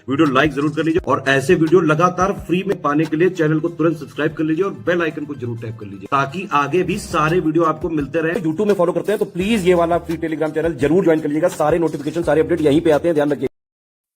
Video like जरूर कर लीजिए और ऐसे वीडियो लगातार फ्री में पाने के लिए चैनल को तुरंत सब्सक्राइब कर लीजिए और बेल आइकन को जरूर टैप कर लीजिए ताकि आगे भी सारे वीडियो आपको मिलते रहे। यूट्यूब में फॉलो करते हैं तो प्लीज ये वाला फ्री टेलीग्राम चैनल जरूर ज्वाइन कर लीजिएगा। सारे नोटिफिकेशन सारे अपडेट यहीं पे आते हैं, ध्यान रखिए।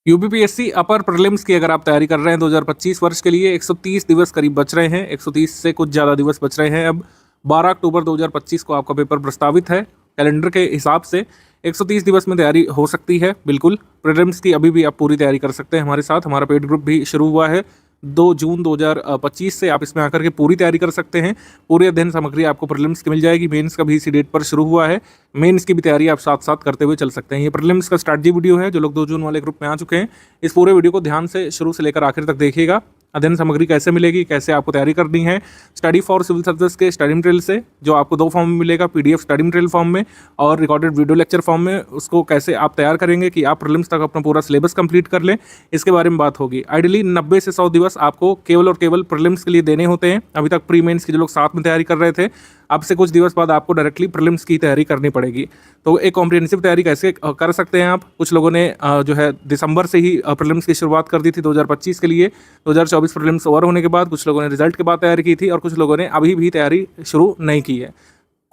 यूपीपीएससी अपर प्रीलिम्स की अगर आप तैयारी कर रहे हैं 2025 वर्ष के लिए 130 दिवस करीब बच रहे हैं, 130 से कुछ ज़्यादा दिवस बच रहे हैं। अब 12 अक्टूबर 2025 को आपका पेपर प्रस्तावित है। कैलेंडर के हिसाब से 130 दिवस में तैयारी हो सकती है। बिल्कुल प्रीलिम्स की अभी भी आप पूरी तैयारी कर सकते हैं हमारे साथ। हमारा पेड ग्रुप भी शुरू हुआ है 2 जून 2025 से। आप इसमें आकर के पूरी तैयारी कर सकते हैं। पूरी अध्ययन सामग्री आपको प्रीलिम्स की मिल जाएगी। मेंस का भी इसी डेट पर शुरू हुआ है। मेंस की भी तैयारी आप साथ साथ करते हुए चल सकते हैं। ये प्रीलिम्स का स्ट्रैटेजी वीडियो है। जो लोग 2 जून वाले ग्रुप में आ चुके हैं, इस पूरे वीडियो को ध्यान से शुरू से लेकर आखिर तक देखिएगा। अध्ययन सामग्री कैसे मिलेगी, कैसे आपको तैयारी करनी है। स्टडी फॉर सिविल सर्विसेज के स्टडी मटेरियल से, जो आपको 2 फॉर्म में मिलेगा, पीडीएफ स्टडी मटेरियल फॉर्म में और रिकॉर्डेड वीडियो लेक्चर फॉर्म में। उसको कैसे आप तैयार करेंगे कि आप प्रीलिम्स तक अपना पूरा सिलेबस कंप्लीट कर लें, इसके बारे में बात होगी। आइडियली 90 से 100 दिवस आपको केवल और केवल प्रीलिम्स के लिए देने होते हैं। अभी तक प्री मेंस के जो लोग साथ में तैयारी कर रहे थे, अब से कुछ दिवस बाद आपको डायरेक्टली प्रीलिम्स की तैयारी करनी पड़ेगी। तो एक कॉम्प्रिहेंसिव तैयारी कैसे कर सकते हैं आप? कुछ लोगों ने जो है दिसंबर से ही प्रीलिम्स की शुरुआत कर दी थी 2025 के लिए। 2024 प्रीलिम्स ओवर होने के बाद कुछ लोगों ने रिजल्ट के बाद तैयारी की थी और कुछ लोगों ने अभी भी तैयारी शुरू नहीं की है।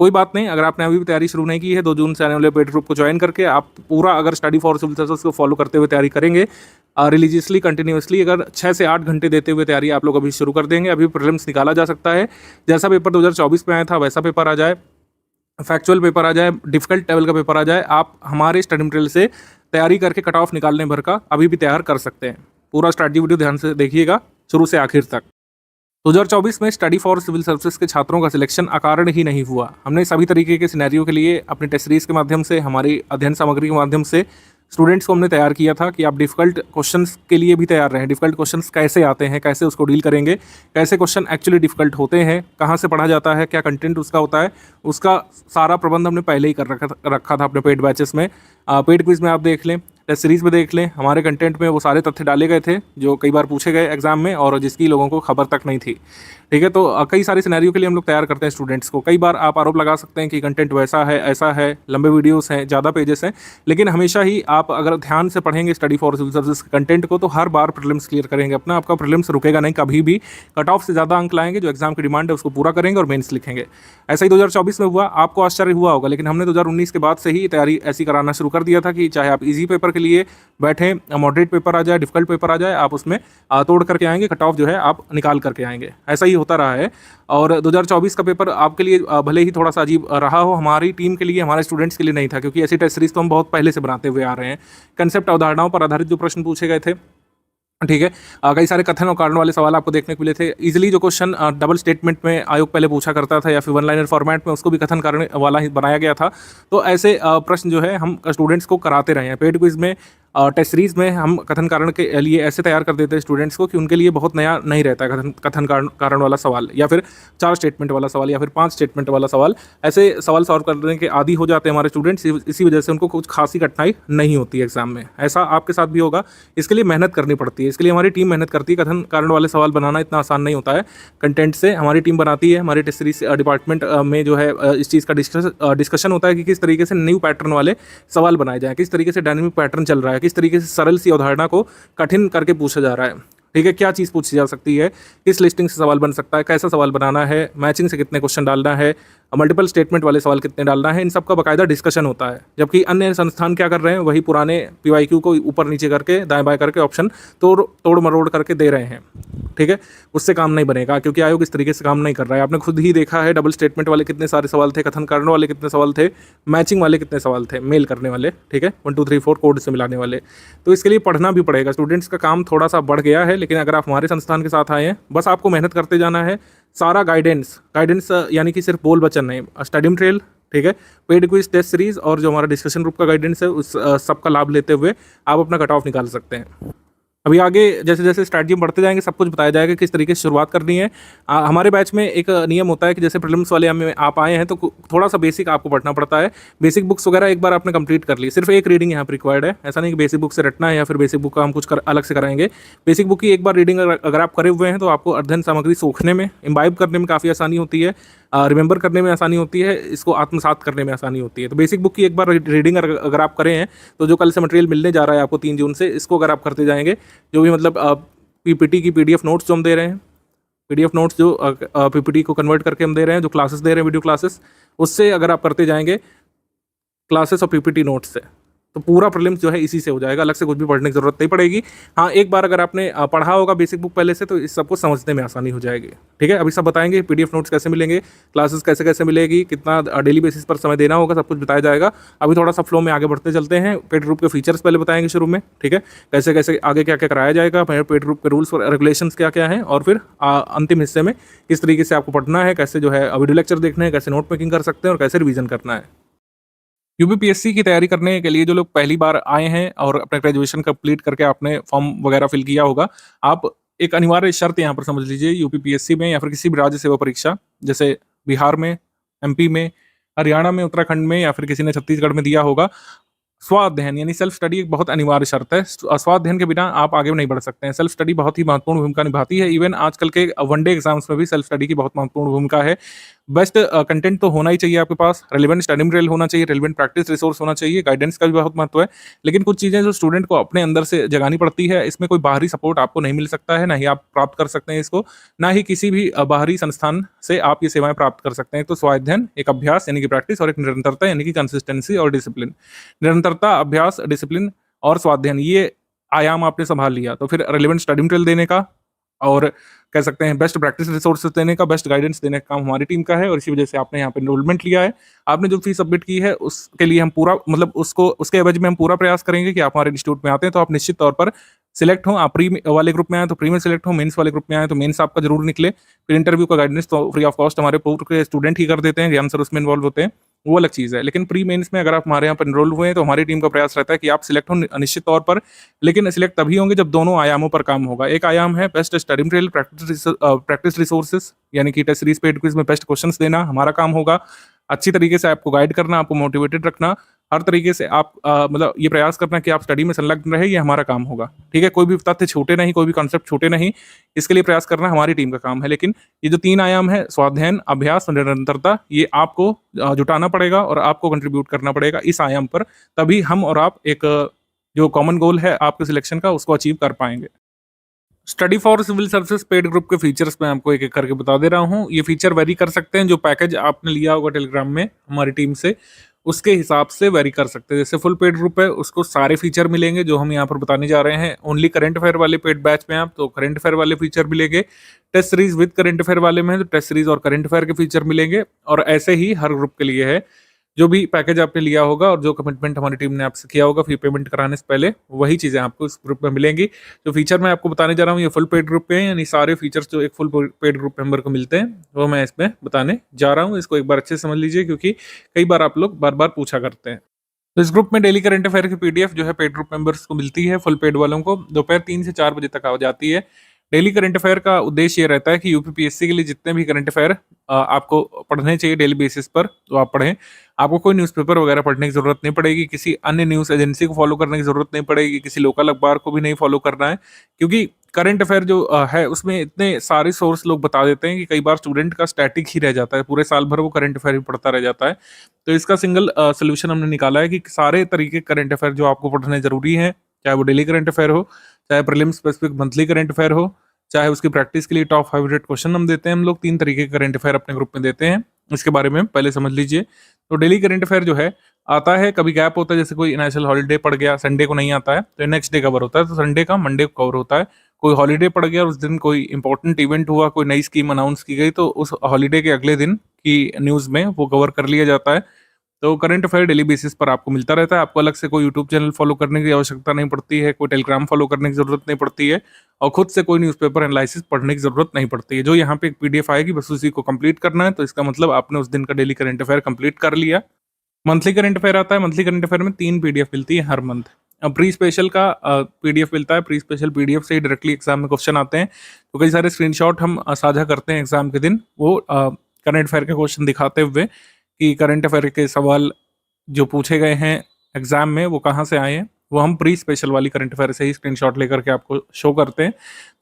कोई बात नहीं, अगर आपने अभी भी तैयारी शुरू नहीं की है, 2 जून से आने वाले पेड ग्रुप को ज्वाइन करके आप पूरा अगर स्टडी फॉर सिविल सर्विसेज को फॉलो करते हुए तैयारी करेंगे, रिलीजियसली कंटिन्यूसली, अगर 6 से 8 घंटे देते हुए तैयारी आप लोग अभी शुरू कर देंगे, अभी प्रीलिम्स निकाला जा सकता है। जैसा पेपर 2024 में आया था वैसा पेपर आ जाए, फैक्चुअल पेपर आ जाए, डिफिकल्ट लेवल का पेपर आ जाए, आप हमारे स्टडी मटेरियल से तैयारी करके कट ऑफ निकालने भर का अभी भी तैयार कर सकते हैं। पूरा स्ट्रैटेजी वीडियो ध्यान से देखिएगा शुरू से आखिर तक। 2024 में स्टडी फॉर सिविल सर्विसेज के छात्रों का सिलेक्शन अकारण ही नहीं हुआ। हमने सभी तरीके के सिनेरियो के लिए अपने टेस्ट सीरीज के माध्यम से, हमारी अध्ययन सामग्री के माध्यम से स्टूडेंट्स को हमने तैयार किया था कि आप डिफिकल्ट क्वेश्चंस के लिए भी तैयार रहें। डिफिकल्ट क्वेश्चंस कैसे आते हैं, कैसे उसको डील करेंगे, कैसे क्वेश्चन एक्चुअली डिफिकल्ट होते हैं, कहाँ से पढ़ा जाता है, क्या कंटेंट उसका होता है, उसका सारा प्रबंध हमने पहले ही कर रखा था अपने पेड बैचेस में। पेड क्विज में आप देख लें, टेस्ट सीरीज में देख लें, हमारे कंटेंट में वो सारे तथ्य डाले गए थे जो कई बार पूछे गए एग्जाम में और जिसकी लोगों को खबर तक नहीं थी। ठीक है, तो कई सारे सिनेरियो के लिए हम लोग तैयार करते हैं स्टूडेंट्स को। कई बार आप आरोप लगा सकते हैं कि कंटेंट वैसा है, ऐसा है, लंबे वीडियोस हैं, ज़्यादा पेजेस हैं, लेकिन हमेशा ही आप अगर ध्यान से पढ़ेंगे स्टडी फॉर सिविल सर्विसेज के कंटेंट को तो हर बार प्रीलिम्स क्लियर करेंगे अपना। आपका प्रीलिम्स रुकेगा नहीं कभी भी। कट ऑफ से ज़्यादा अंक लाएंगे, जो एग्जाम की डिमांड है उसको पूरा करेंगे और मेंस लिखेंगे। ऐसा ही 2024 में हुआ। आपको आश्चर्य हुआ होगा, लेकिन हमने 2019 के बाद से ही तैयारी ऐसी कराना शुरू कर दिया था कि चाहे आप ईजी पेपर के लिए बैठें, मॉडरेट पेपर आ जाए, डिफिकल्ट पेपर आ जाए, आप उसमें तोड़ करके आएंगे, कट ऑफ जो है आप निकाल करके आएंगे। ऐसा ही होता रहा है। और 2024 का पेपर आपके लिए भले ही थोड़ा सा अजीब रहा हो, हमारी टीम के लिए, हमारे स्टूडेंट्स के लिए नहीं था, क्योंकि ऐसी टेस्ट सीरीज तो हम बहुत पहले से बनाते हुए आ रहे हैं। कंसेप्ट अवधारणाओं पर आधारित जो प्रश्न पूछे गए थे, ठीक है, कई सारे कथन और कारण वाले सवाल आपको देखने को मिले थे। इजीली जो क्वेश्चन डबल स्टेटमेंट में आयोग पहले पूछा करता था या फिर 1 लाइनर फॉर्मेट में, उसको भी कथन कारण वाला ही बनाया गया था। तो ऐसे प्रश्न जो है हम स्टूडेंट्स को कराते रहे हैं। पेड क्विज में, टेस्ट सीरीज में हम कथन कारण के लिए ऐसे तैयार कर देते हैं स्टूडेंट्स को कि उनके लिए बहुत नया नहीं रहता है कथन कारण वाला सवाल, या फिर 4 स्टेटमेंट वाला सवाल, या फिर 5 स्टेटमेंट वाला सवाल। ऐसे सवाल सॉल्व करने के आदी हो जाते हैं हमारे स्टूडेंट्स। इसी वजह से उनको कुछ खासी कठिनाई नहीं होती है एग्जाम में। ऐसा आपके साथ भी होगा। इसके लिए मेहनत करनी पड़ती है, इसके लिए हमारी टीम मेहनत करती है। कथन कारण वाले सवाल बनाना इतना आसान नहीं होता है। कंटेंट से हमारी टीम बनाती है। हमारे टेस्ट सीरीज डिपार्टमेंट में जो है इस चीज़ का डिस्कशन होता है कि किस तरीके से न्यू पैटर्न वाले सवाल बनाए जाएँ, किस तरीके से डायनेमिक पैटर्न चल रहा है, किस तरीके से सरल सी अवधारणा को कठिन करके पूछा जा रहा है। ठीक है, क्या चीज़ पूछी जा सकती है, किस लिस्टिंग से सवाल बन सकता है, कैसा सवाल बनाना है, मैचिंग से कितने क्वेश्चन डालना है, मल्टीपल स्टेटमेंट वाले सवाल कितने डालना है, इन सब का बाकायदा डिस्कशन होता है। जबकि अन्य संस्थान क्या कर रहे हैं, वही पुराने PYQ को ऊपर नीचे करके, दाएं बाएं करके ऑप्शन तोड़ मरोड़ करके दे रहे हैं। ठीक है, उससे काम नहीं बनेगा, क्योंकि आयोग इस तरीके से काम नहीं कर रहा है। आपने खुद ही देखा है डबल स्टेटमेंट वाले कितने सारे सवाल थे, कथन कारण वाले कितने सवाल थे, मैचिंग वाले कितने सवाल थे, मेल करने वाले, ठीक है, 1 2 3 4 कोड से मिलाने वाले। तो इसके लिए पढ़ना भी पड़ेगा। स्टूडेंट्स का काम थोड़ा सा बढ़ गया है, लेकिन अगर आप हमारे संस्थान के साथ आए हैं, बस आपको मेहनत करते जाना है। सारा गाइडेंस यानी कि सिर्फ बोल वचन नहीं, स्टडी मटेरियल, ठीक है, पेड क्विज, टेस्ट सीरीज और जो हमारा डिस्कशन ग्रुप का गाइडेंस है, उस सबका लाभ लेते हुए आप अपना कट ऑफ निकाल सकते हैं। अभी आगे जैसे जैसे स्ट्रैटेजी बढ़ते जाएंगे, सब कुछ बताया जाएगा किस तरीके से शुरुआत करनी है। हमारे बैच में एक नियम होता है कि जैसे प्रीलिम्स वाले में आप आए हैं तो थोड़ा सा बेसिक आपको पढ़ना पड़ता है। बेसिक बुक्स वगैरह एक बार आपने कंप्लीट कर ली, सिर्फ एक रीडिंग यहाँ पर रिक्वायर्ड है। ऐसा नहीं कि बेसिक बुक से रटना है या फिर बेसिक बुक का हम कुछ अलग से कराएंगे। बेसिक बुक की एक बार रीडिंग अगर आप करे हुए हैं तो आपको अध्ययन सामग्री सोखने में, इम्बाइब करने में काफ़ी आसानी होती है। रिमेंबर करने में आसानी होती है, इसको आत्मसात करने में आसानी होती है। तो बेसिक बुक की एक बार रीडिंग अगर आप करें हैं तो जो कल से मटेरियल मिलने जा रहा है आपको 3 जून से, इसको अगर आप करते जाएंगे, जो भी मतलब पीपीटी की पीडीएफ नोट्स जो हम दे रहे हैं, पीडीएफ नोट्स जो पीपीटी को कन्वर्ट करके हम दे रहे हैं, जो क्लासेस दे रहे हैं वीडियो क्लासेस, उससे अगर आप करते जाएंगे क्लासेस और पीपीटी नोट्स से, तो पूरा प्रीलिम्स जो है इसी से हो जाएगा, अलग से कुछ भी पढ़ने की जरूरत नहीं पड़ेगी। हाँ, एक बार अगर आपने पढ़ा होगा बेसिक बुक पहले से, तो इस सबको समझने में आसानी हो जाएगी। ठीक है, अभी सब बताएंगे पीडीएफ नोट्स कैसे मिलेंगे, क्लासेस कैसे कैसे मिलेगी, कितना डेली बेसिस पर समय देना होगा, सब कुछ बताया जाएगा। अभी थोड़ा सा फ्लो में आगे बढ़ते चलते हैं। पेड ग्रुप के फीचर्स पहले बताएंगे शुरू में, ठीक है, कैसे कैसे आगे क्या क्या कराया जाएगा, पेड ग्रुप के रूल्स और रेगुलेशंस क्या क्या हैं, और फिर अंतिम हिस्से में किस तरीके से आपको पढ़ना है, कैसे जो है वीडियो लेक्चर देखने हैं, कैसे नोट मेकिंग कर सकते हैं और कैसे रिवीजन करना है। यूपीपीएससी की तैयारी करने के लिए जो लोग पहली बार आए हैं और अपना ग्रेजुएशन कंप्लीट करके आपने फॉर्म वगैरह फिल किया होगा, आप एक अनिवार्य शर्त यहाँ पर समझ लीजिए, यूपीपीएससी में या फिर किसी भी राज्य सेवा परीक्षा, जैसे बिहार में, एमपी में, हरियाणा में, उत्तराखंड में, या फिर किसी ने छत्तीसगढ़ में दिया होगा, स्वाध्ययन यानी सेल्फ स्टडी एक बहुत अनिवार्य शर्त है। स्वाध्ययन के बिना आप आगे नहीं बढ़ सकते हैं। सेल्फ स्टडी बहुत ही महत्वपूर्ण भूमिका निभाती है। इवन आजकल के वनडे एग्जाम्स में भी सेल्फ स्टडी की बहुत महत्वपूर्ण भूमिका है। बेस्ट कंटेंट तो होना ही चाहिए आपके पास, रेलिवेंट स्टडी मटेरियल होना चाहिए, रेलिवेंट प्रैक्टिस रिसोर्स होना चाहिए, गाइडेंस का भी बहुत महत्व है। लेकिन कुछ चीज़ें जो स्टूडेंट को अपने अंदर से जगानी पड़ती है, इसमें कोई बाहरी सपोर्ट आपको नहीं मिल सकता है, ना ही आप प्राप्त कर सकते हैं इसको, ना ही किसी भी बाहरी संस्थान से आप ये सेवाएं प्राप्त कर सकते हैं। तो स्वाध्ययन एक अभ्यास यानी कि प्रैक्टिस, और एक निरंतरता यानी कि कंसिस्टेंसी और डिसिप्लिन। निरंतरता, अभ्यास, डिसिप्लिन और स्वाध्ययन, ये आयाम आपने संभाल लिया तो फिर रेलिवेंट स्टडी मटेरियल देने का और कह सकते हैं बेस्ट प्रैक्टिस रिसोर्सेज देने का, बेस्ट गाइडेंस देने का काम हमारी टीम का है। और इसी वजह से आपने यहाँ पे एनरोलमेंट लिया है। आपने जो फीस सबमिट की है उसके लिए हम पूरा मतलब उसको उसके एवज में हम पूरा प्रयास करेंगे कि आप हमारे इंस्टीट्यूट में आते हैं तो आप निश्चित तौर पर सिलेक्ट हो। आप प्री वाले ग्रुप में आए तो प्री में सिलेक्ट हो, मेंस वाले ग्रुप में आए तो मेंस आपका जरूर निकले। फिर इंटरव्यू का गाइडेंस तो फ्री ऑफ कॉस्ट हमारे पूर्व के स्टूडेंट ही कर देते हैं, ज्ञान सर उसमें इन्वॉल्व होते हैं, वो अलग चीज़ है। लेकिन प्री मेंस में अगर आप हमारे यहाँ पर एनरोल हुए हैं तो हमारी टीम का प्रयास रहता है कि आप सिलेक्ट हो निश्चित तौर पर। लेकिन सिलेक्ट तभी होंगे जब दोनों आयामों पर काम होगा। एक आयाम है best study material, practice resources, यानी कि टेस्ट सीरीज पेड क्विज में बेस्ट क्वेश्चंस देना हमारा काम होगा। अच्छी तरीके से आपको गाइड करना, आपको मोटिवेटेड रखना, हर तरीके से आप मतलब ये प्रयास करना कि आप स्टडी में संलग्न रहे, ये हमारा काम होगा। ठीक है, कोई भी तथ्य छूटे नहीं, कोई भी कॉन्सेप्ट छूटे नहीं, इसके लिए प्रयास करना हमारी टीम का काम है। लेकिन ये जो 3 आयाम है, स्वाध्ययन, अभ्यास और निरंतरता, ये आपको जुटाना पड़ेगा और आपको कंट्रीब्यूट करना पड़ेगा इस आयाम पर, तभी हम और आप एक जो कॉमन गोल है आपके सिलेक्शन का, उसको अचीव कर पाएंगे। Study for civil services paid group के फीचर्स मैं आपको एक एक करके बता दे रहा हूँ। ये फीचर वेरी कर सकते हैं, जो पैकेज आपने लिया होगा टेलीग्राम में हमारी टीम से, उसके हिसाब से वेरी कर सकते हैं। जैसे फुल पेड ग्रुप है, उसको सारे फीचर मिलेंगे जो हम यहाँ पर बताने जा रहे हैं। ओनली करंट अफेयर वाले पेड बैच में आप तो करंट अफेयर वाले फीचर मिलेंगे। Test series with current affair वाले में तो टेस्ट सीरीज और करंट अफेयर के फीचर मिलेंगे। और ऐसे ही हर ग्रुप के लिए है। जो भी पैकेज आपने लिया होगा और जो कमिटमेंट हमारी टीम ने आपसे किया होगा फी पेमेंट कराने से पहले, वही चीज़ें आपको इस ग्रुप में मिलेंगी। जो फीचर मैं आपको बताने जा रहा हूँ ये फुल पेड ग्रुप पे है, यानी सारे फीचर्स जो एक फुल पेड ग्रुप मेंबर को मिलते हैं वो मैं इसमें बताने जा रहा हूँ। इसको एक बार अच्छे से समझ लीजिए, क्योंकि कई बार आप लोग बार बार पूछा करते हैं। तो इस ग्रुप में डेली करंट अफेयर की पीडीएफ जो है पेड ग्रुप मेंबर्स को मिलती है। फुल पेड वालों को दोपहर 3 से 4 बजे तक आ जाती है। डेली करंट अफेयर का उद्देश्य ये रहता है कि यूपीपीएससी के लिए जितने भी करंट अफेयर आपको पढ़ने चाहिए डेली बेसिस पर, तो आप पढ़ें। आपको कोई न्यूज़पेपर वगैरह पढ़ने की जरूरत नहीं पड़ेगी, किसी अन्य न्यूज़ एजेंसी को फॉलो करने की जरूरत नहीं पड़ेगी, किसी लोकल अखबार को भी नहीं फॉलो करना है, क्योंकि करंट अफेयर जो है उसमें इतने सारे सोर्स लोग बता देते हैं कि कई बार स्टूडेंट का स्टैटिक ही रह जाता है, पूरे साल भर वो करंट अफेयर ही पढ़ता रह जाता है। तो इसका सिंगल सोल्यूशन हमने निकाला है कि सारे तरीके करंट अफेयर जो आपको पढ़ने जरूरी है, चाहे वो डेली करंट अफेयर हो, चाहे prelim specific monthly current affair हो, चाहे उसकी प्रैक्टिस के लिए टॉप 5 रेट क्वेश्चन हम देते हैं। हम लोग 3 तरीके के करंट अफेयर अपने ग्रुप में देते हैं, इसके बारे में पहले समझ लीजिए। तो डेली करंट अफेयर जो है आता है, कभी गैप होता है, जैसे कोई नेशनल हॉलीडे पड़ गया, संडे को नहीं आता है तो नेक्स्ट डे कवर होता है, तो संडे का मंडे को कवर होता है। कोई हॉलीडे पड़ गया, उस दिन कोई इंपॉर्टेंट इवेंट हुआ, कोई नई स्कीम अनाउंस की गई, तो उस हॉलीडे के अगले दिन की न्यूज़ में वो कवर कर लिया जाता है। तो करंट अफेयर डेली बेसिस पर आपको मिलता रहता है। आपको अलग से कोई यूट्यूब चैनल फॉलो करने की आवश्यकता नहीं पड़ती है, कोई टेलीग्राम फॉलो करने की जरूरत नहीं पड़ती है, और खुद से कोई न्यूज़पेपर एनालिसिस पढ़ने की जरूरत नहीं पड़ती है। जो यहाँ पे एक पीडीएफ आएगी बस उसी को कंप्लीट करना है, तो इसका मतलब आपने उस दिन का डेली करंट अफेयर कंप्लीट कर लिया। मंथली करंट अफेयर आता है। मंथली करंट अफेयर में 3 पीडीएफ मिलती है हर मंथ। अब प्री स्पेशल का पीडीएफ मिलता है। प्री स्पेशल पीडीएफ से ही डायरेक्टली एग्जाम में क्वेश्चन आते हैं, तो कई सारे स्क्रीनशॉट हम साझा करते हैं एग्जाम के दिन, वो करंट अफेयर के क्वेश्चन दिखाते हुए कि करंट अफेयर के सवाल जो पूछे गए हैं एग्जाम में वो कहाँ से आए हैं, वो हम प्री स्पेशल वाली करंट अफेयर से ही स्क्रीनशॉट लेकर के आपको शो करते हैं।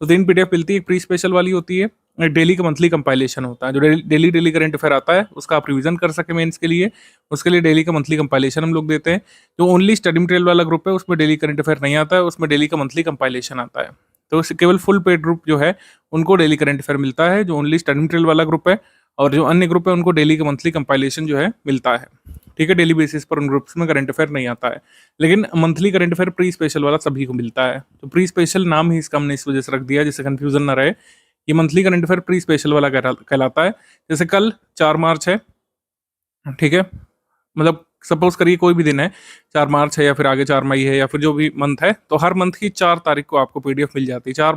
तो 3 पीडीएफ मिलती है। एक प्री स्पेशल वाली होती है, एक डेली का मंथली कंपाइलेशन होता है। जो डेली करंट अफेयर आता है उसका आप रिवीजन कर सके मेंस के लिए, उसके लिए डेली का मंथली कंपाइलेशन हम लोग देते हैं। जो ओनली स्टडी मटेरियल वाला ग्रुप है उसमें डेली करंट अफेयर नहीं आता है, उसमें डेली का मंथली कंपाइलेशन आता है। तो केवल फुल पेड ग्रुप जो है उनको डेली करंट अफेयर मिलता है, जो ओनली स्टडी मटेरियल वाला ग्रुप है, और जो अन्य ग्रुप है उनको डेली का मंथली कंपाइलेशन जो है मिलता है। ठीक है, डेली बेसिस पर उन ग्रुप्स में करंट अफेयर नहीं आता है, लेकिन monthly current affair pre special वाला सभी को मिलता है। तो प्री स्पेशल नाम ही इसका हमने इस वजह से रख दिया जिससे कंफ्यूजन ना रहे। ये monthly current affair pre special वाला कहलाता है। जैसे कल 4 मार्च है, ठीक है, मतलब सपोज करिए कोई भी दिन है, 4 मार्च है या फिर आगे 4 मई है या फिर जो भी मंथ है, तो हर मंथ की 4 तारीख को आपको पीडीएफ मिल जाती है। 4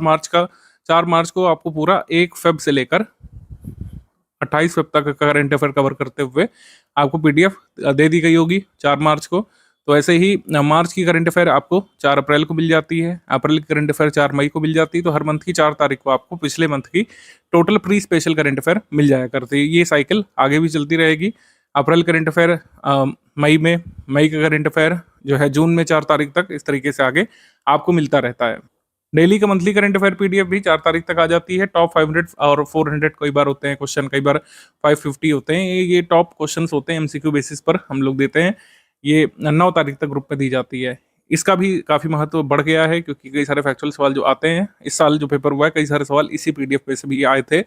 मार्च को आपको पूरा 1 फेब से लेकर 28 फेब तक का करंट अफेयर कवर करते हुए आपको पीडीएफ दे दी गई होगी 4 मार्च को। तो ऐसे ही मार्च की करंट अफेयर आपको 4 अप्रैल को मिल जाती है, अप्रैल की करंट अफेयर 4 मई को मिल जाती है। तो हर मंथ की 4 तारीख को आपको पिछले मंथ की total pre special current affair मिल जाया करती है। ये साइकिल आगे भी चलती रहेगी। अप्रैल करंट अफेयर मई में, मई का करंट अफेयर जो है जून में 4 तारीख तक, इस तरीके से आगे आपको मिलता रहता है। डेली का मंथली करंट अफेयर पीडीएफ भी 4 तारीख तक आ जाती है। टॉप 500 और 400 कई बार होते हैं क्वेश्चन, कई बार 550 होते हैं। ये टॉप क्वेश्चंस होते हैं, एमसीक्यू बेसिस पर हम लोग देते हैं। ये 9 तारीख तक ग्रुप में दी जाती है। इसका भी काफ़ी महत्व बढ़ गया है क्योंकि कई सारे फैक्चुअल सवाल जो आते हैं, इस साल जो पेपर हुआ है कई सारे सवाल इसी पीडीएफ पे से भी आए थे।